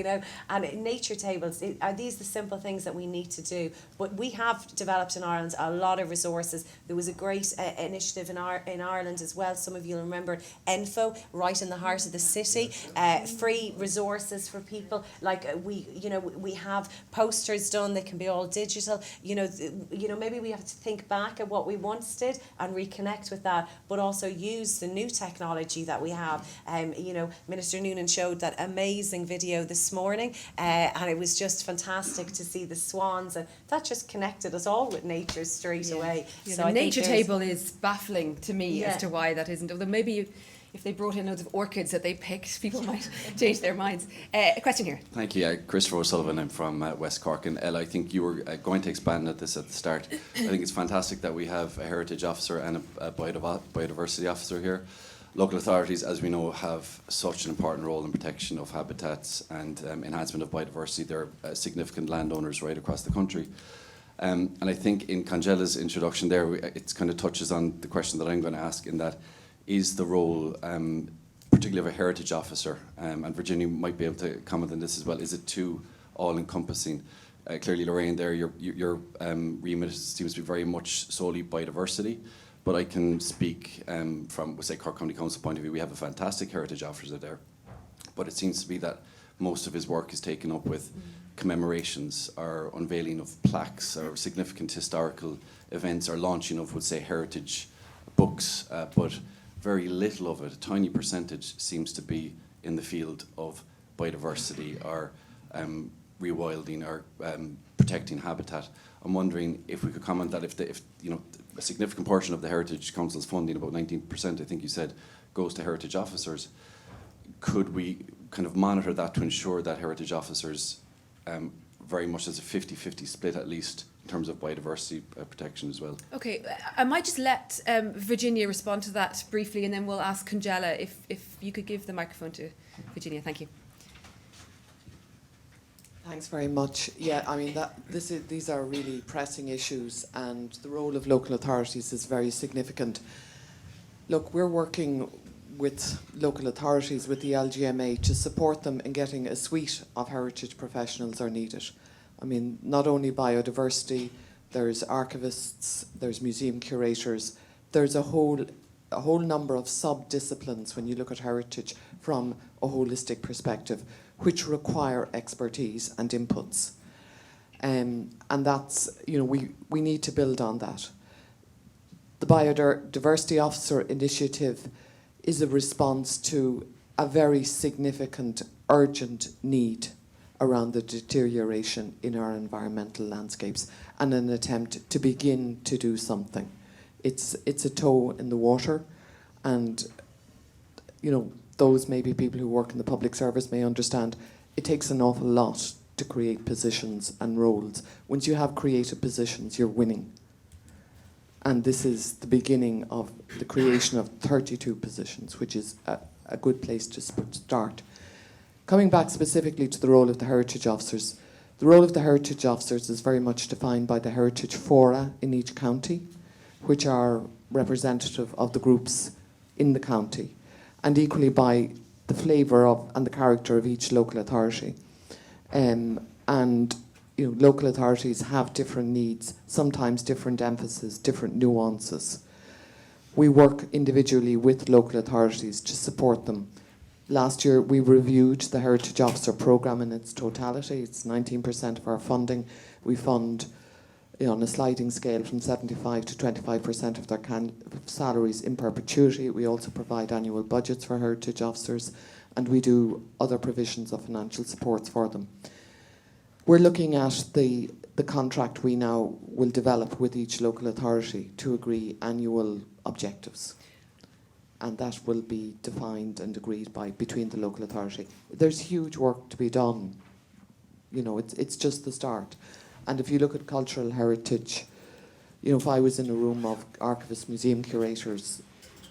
And nature tables, are these the simple things that we need to do? But we have developed in Ireland a lot of resources. There was a great initiative in Ireland as well. Some of you will remember Enfo, right in the heart of the city. Free resources for people. Like we have posters done that can be all digital. Maybe we have to think back at what we once did and reconnect with that, but also use the new technology that we have. Minister Noonan showed that amazing video this morning, and it was just fantastic to see the swans, and that just connected us all with nature straight away. Yeah, so the I nature think table is baffling to me as to why that isn't. Although maybe if they brought in loads of orchids that they picked, people might change their minds. A question here. Thank you. Christopher O'Sullivan. I'm from West Cork. And Ella, I think you were going to expand at this at the start. I think it's fantastic that we have a heritage officer and a biodiversity officer here. Local authorities, as we know, have such an important role in protection of habitats and enhancement of biodiversity. They're significant landowners right across the country. And I think in Congella's introduction there, it kind of touches on the question that I'm going to ask, in that is the role, particularly of a heritage officer, and Virginia might be able to comment on this as well, is it too all-encompassing? Clearly, Lorraine, there, your remit seems to be very much solely biodiversity, but I can speak from, say, Cork County Council point of view. We have a fantastic heritage officer there, but it seems to be that most of his work is taken up with commemorations or unveiling of plaques or significant historical events or launching of, would say, heritage books, but very little of it, a tiny percentage, seems to be in the field of biodiversity or rewilding or protecting habitat. I'm wondering if we could comment that if a significant portion of the Heritage Council's funding, about 19%, I think you said, goes to heritage officers, could we kind of monitor that to ensure that heritage officers very much as a 50-50 split at least in terms of biodiversity protection as well? Okay, I might just let Virginia respond to that briefly, and then we'll ask Congella if you could give the microphone to Virginia. Thank you. Thanks very much. Yeah, I mean, these are really pressing issues, and the role of local authorities is very significant. Look, we're working with local authorities, with the LGMA, to support them in getting a suite of heritage professionals are needed. I mean, not only biodiversity, there's archivists, there's museum curators, there's a whole number of sub-disciplines when you look at heritage from a holistic perspective, which require expertise and inputs. And that's, we need to build on that. The Biodiversity Officer initiative is a response to a very significant, urgent need around the deterioration in our environmental landscapes, and an attempt to begin to do something. It's a toe in the water, and those maybe people who work in the public service may understand it takes an awful lot to create positions and roles. Once you have created positions, you're winning. And this is the beginning of the creation of 32 positions, which is a good place to start. Coming back specifically to the role of the heritage officers, the role of the heritage officers is very much defined by the heritage fora in each county, which are representative of the groups in the county, and equally by the flavour of and the character of each local authority. Local authorities have different needs, sometimes different emphasis, different nuances. We work individually with local authorities to support them. Last year we reviewed the Heritage Officer programme in its totality. It's 19% of our funding. We fund on a sliding scale from 75 to 25% of their salaries in perpetuity. We also provide annual budgets for heritage officers, and we do other provisions of financial supports for them. We're looking at the contract we now will develop with each local authority to agree annual objectives, and that will be defined and agreed between the local authority. There's huge work to be done. It's just the start. And if you look at cultural heritage, if I was in a room of archivists, museum curators,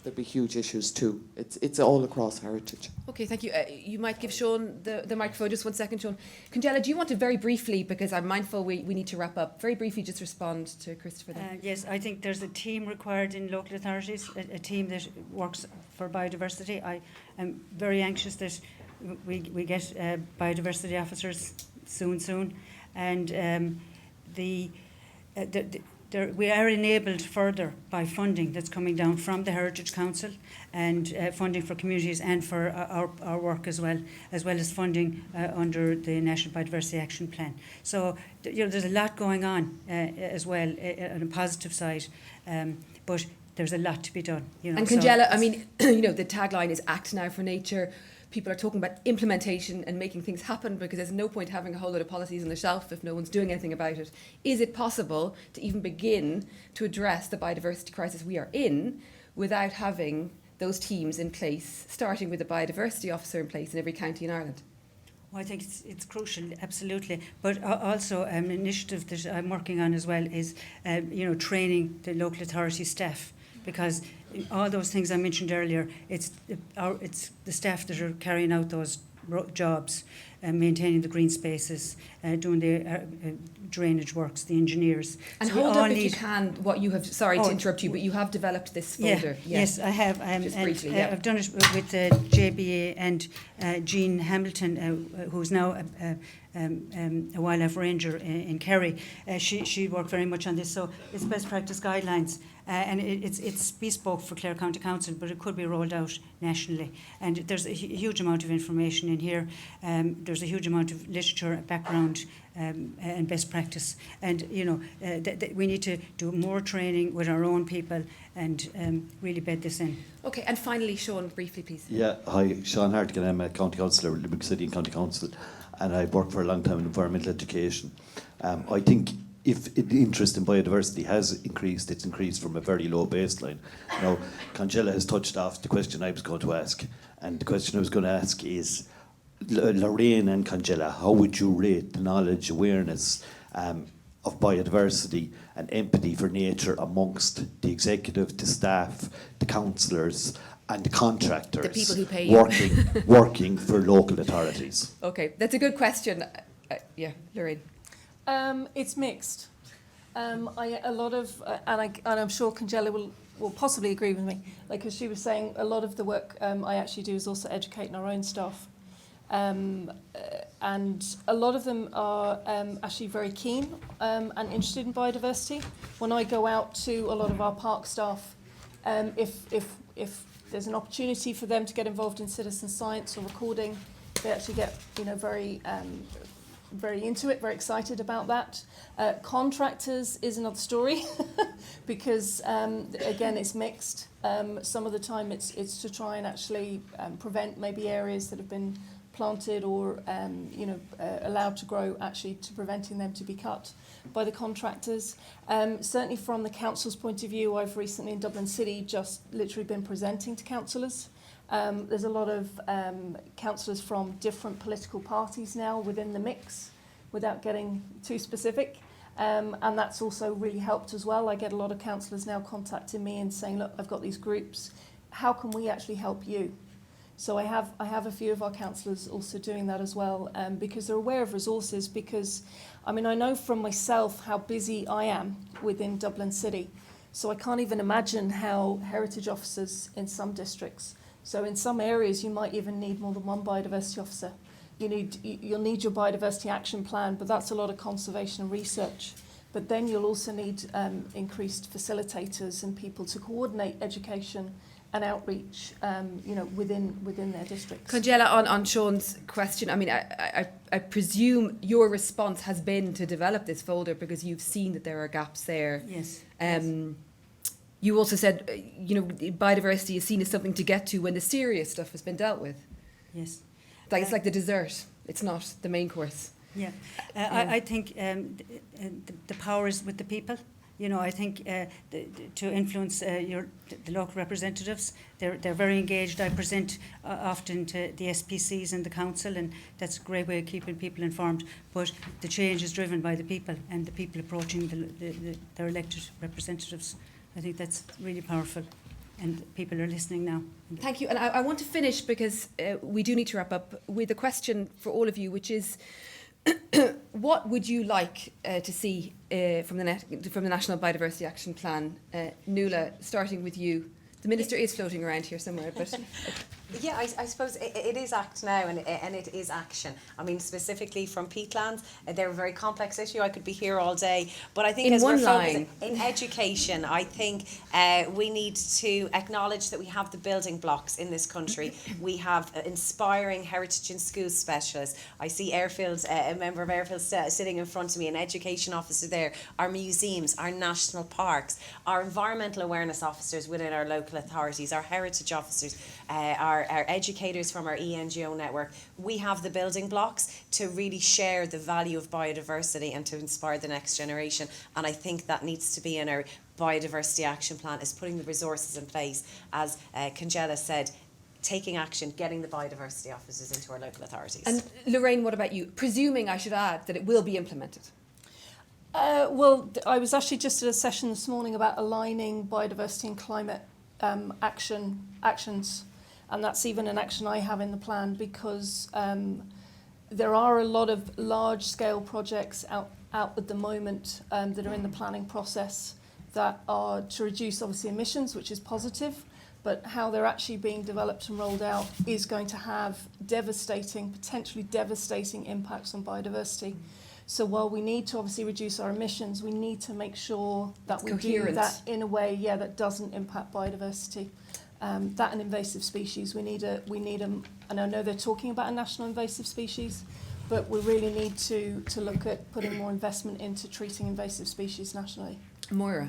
there'd be huge issues too. It's all across heritage. Okay, thank you. You might give Sean the microphone. Just 1 second, Sean. Congella, do you want to very briefly, because I'm mindful we need to wrap up, very briefly just respond to Christopher then? Yes, I think there's a team required in local authorities, a team that works for biodiversity. I am very anxious that we get biodiversity officers soon. And we are enabled further by funding that's coming down from the Heritage Council, and funding for communities and for our work as well as funding under the National Biodiversity Action Plan. So there's a lot going on as well on a positive side, but there's a lot to be done. And Congella, I mean, the tagline is "Act Now for Nature." People are talking about implementation and making things happen, because there's no point having a whole lot of policies on the shelf if no one's doing anything about it. Is it possible to even begin to address the biodiversity crisis we are in without having those teams in place, starting with a biodiversity officer in place in every county in Ireland? Well, I think it's crucial, absolutely. But also an initiative that I'm working on as well is, training the local authority staff, because all those things I mentioned earlier, it's the staff that are carrying out those jobs, maintaining the green spaces, doing the drainage works, the engineers. And so hold up if you can what you have, sorry to interrupt you, but you have developed this folder. Yes, I have. Briefly, I've done it with JBA and Jean Hamilton, who's now a wildlife ranger in Kerry. She worked very much on this, so it's best practice guidelines. And it's bespoke for Clare County Council, but it could be rolled out nationally. And there's a huge amount of information in here. There's a huge amount of literature, background, and best practice. And we need to do more training with our own people and really bed this in. Okay, and finally, Sean, briefly, please. Yeah, hi, Sean Hartigan. I'm a county councillor in Limerick City and County Council, and I've worked for a long time in environmental education. I think if the interest in biodiversity has increased, it's increased from a very low baseline. Now, Congella has touched off the question I was going to ask, and the question I was going to ask is, Lorraine and Congella, how would you rate the knowledge, awareness of biodiversity and empathy for nature amongst the executive, the staff, the councillors and the contractors, the people who pay you, working for local authorities? Okay, that's a good question. Yeah, Lorraine. It's mixed. And I'm sure Congella will possibly agree with me. Like, as she was saying, a lot of the work I actually do is also educating our own staff. And a lot of them are actually very keen and interested in biodiversity. When I go out to a lot of our park staff, if there's an opportunity for them to get involved in citizen science or recording, they actually get very into it, very excited about that. Contractors is another story because again it's mixed. Some of the time it's to try and actually prevent maybe areas that have been planted or allowed to grow, actually to preventing them to be cut by the contractors. Certainly from the council's point of view, I've recently in Dublin City just literally been presenting to councillors. There's a lot of councillors from different political parties now within the mix, without getting too specific. And that's also really helped as well. I get a lot of councillors now contacting me and saying, look, I've got these groups. How can we actually help you? So I have a few of our councillors also doing that as well, because they're aware of resources. Because, I mean, I know from myself how busy I am within Dublin City. So I can't even imagine how heritage officers in some districts. So in some areas, you might even need more than one biodiversity officer. You'll need your biodiversity action plan, but that's a lot of conservation and research. But then you'll also need increased facilitators and people to coordinate education and outreach, within their districts. Congella, on Sean's question, I mean, I presume your response has been to develop this folder because you've seen that there are gaps there. Yes. You also said, biodiversity is seen as something to get to when the serious stuff has been dealt with. Yes. Like it's like the dessert. It's not the main course. Yeah. I think the power is with the people. I think to influence the local representatives, they're very engaged. I present often to the SPCs and the council, and that's a great way of keeping people informed. But the change is driven by the people and the people approaching their elected representatives. I think that's really powerful, and people are listening now. Thank you. And I want to finish, because we do need to wrap up, with a question for all of you, which is, what would you like to see from the National Biodiversity Action Plan? Nuala, starting with you. The Minister is floating around here somewhere, but... Yeah, I suppose it is act now, and it is action. I mean, specifically from Peatland, they're a very complex issue. I could be here all day, but I think in as one we're line. focusing in education, I think we need to acknowledge that we have the building blocks in this country. We have inspiring heritage in schools specialists. I see Airfield, a member of Airfield sitting in front of me, an education officer there. Our museums, our national parks, our environmental awareness officers within our local authorities, our heritage officers, our educators from our ENGO network. We have the building blocks to really share the value of biodiversity and to inspire the next generation. And I think that needs to be in our biodiversity action plan, is putting the resources in place, as Congella said, taking action, getting the biodiversity officers into our local authorities. And Lorraine, what about you? Presuming, I should add, that it will be implemented. Well, I was actually just at a session this morning about aligning biodiversity and climate actions. And that's even an action I have in the plan, because there are a lot of large-scale projects out at the moment that are in the planning process that are to reduce, obviously, emissions, which is positive, but how they're actually being developed and rolled out is going to have potentially devastating impacts on biodiversity. So while we need to obviously reduce our emissions, we need to make sure that we do that in a way, that doesn't impact biodiversity. That and invasive species, we need them, and I know they're talking about a national invasive species, but we really need to look at putting more investment into treating invasive species nationally. Maura.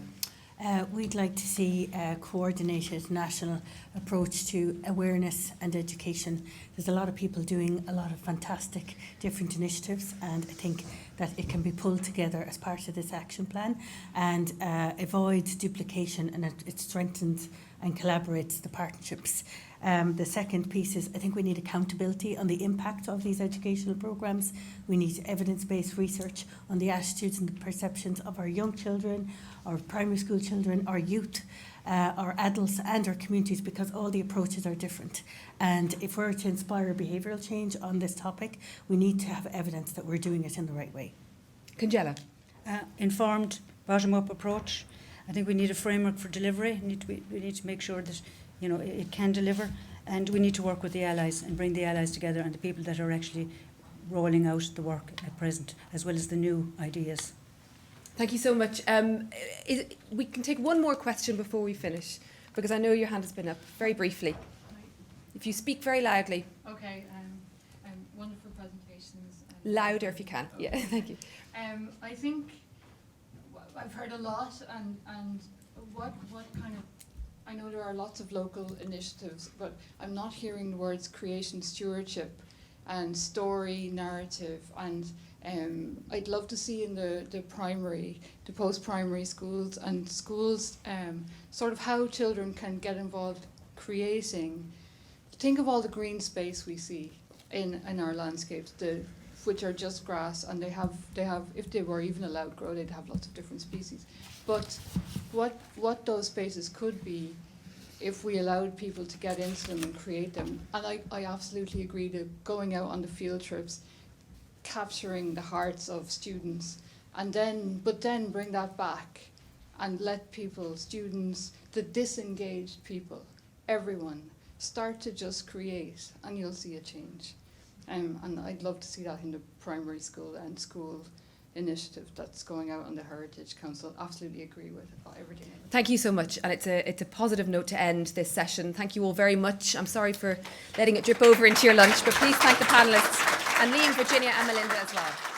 We'd like to see a coordinated national approach to awareness and education. There's a lot of people doing a lot of fantastic different initiatives, and I think that it can be pulled together as part of this action plan and avoids duplication, and it strengthens and collaborates the partnerships. The second piece is, I think we need accountability on the impact of these educational programmes. We need evidence-based research on the attitudes and the perceptions of our young children, our primary school children, our youth. our adults and our communities, because all the approaches are different. And if we're to inspire behavioural change on this topic, we need to have evidence that we're doing it in the right way. Congella. Informed, bottom-up approach. I think we need a framework for delivery. We need to make sure that it can deliver, and we need to work with the allies and bring the allies together and the people that are actually rolling out the work at present, as well as the new ideas. Thank you so much. We can take one more question before we finish, because I know your hand has been up. Very briefly. If you speak very loudly. Okay, wonderful presentations. Louder if you can. Yeah, thank you. I think I've heard a lot, and what kind of, I know there are lots of local initiatives, but I'm not hearing the words creation stewardship and story narrative, and I'd love to see in the primary, the post-primary schools and schools sort of how children can get involved creating. Think of all the green space we see in our landscapes, which are just grass, and they have if they were even allowed to grow, they'd have lots of different species. But what those spaces could be if we allowed people to get into them and create them. And I absolutely agree that going out on the field trips, capturing the hearts of students, and then bring that back and let people, students, the disengaged people, everyone, start to just create, and you'll see a change. And I'd love to see that in the primary school and school initiative that's going out on the Heritage Council. Absolutely agree with everything. Thank you so much, and it's a positive note to end this session. Thank you all very much. I'm sorry for letting it drip over into your lunch, but please thank the panellists and Liam, Virginia and Melinda as well.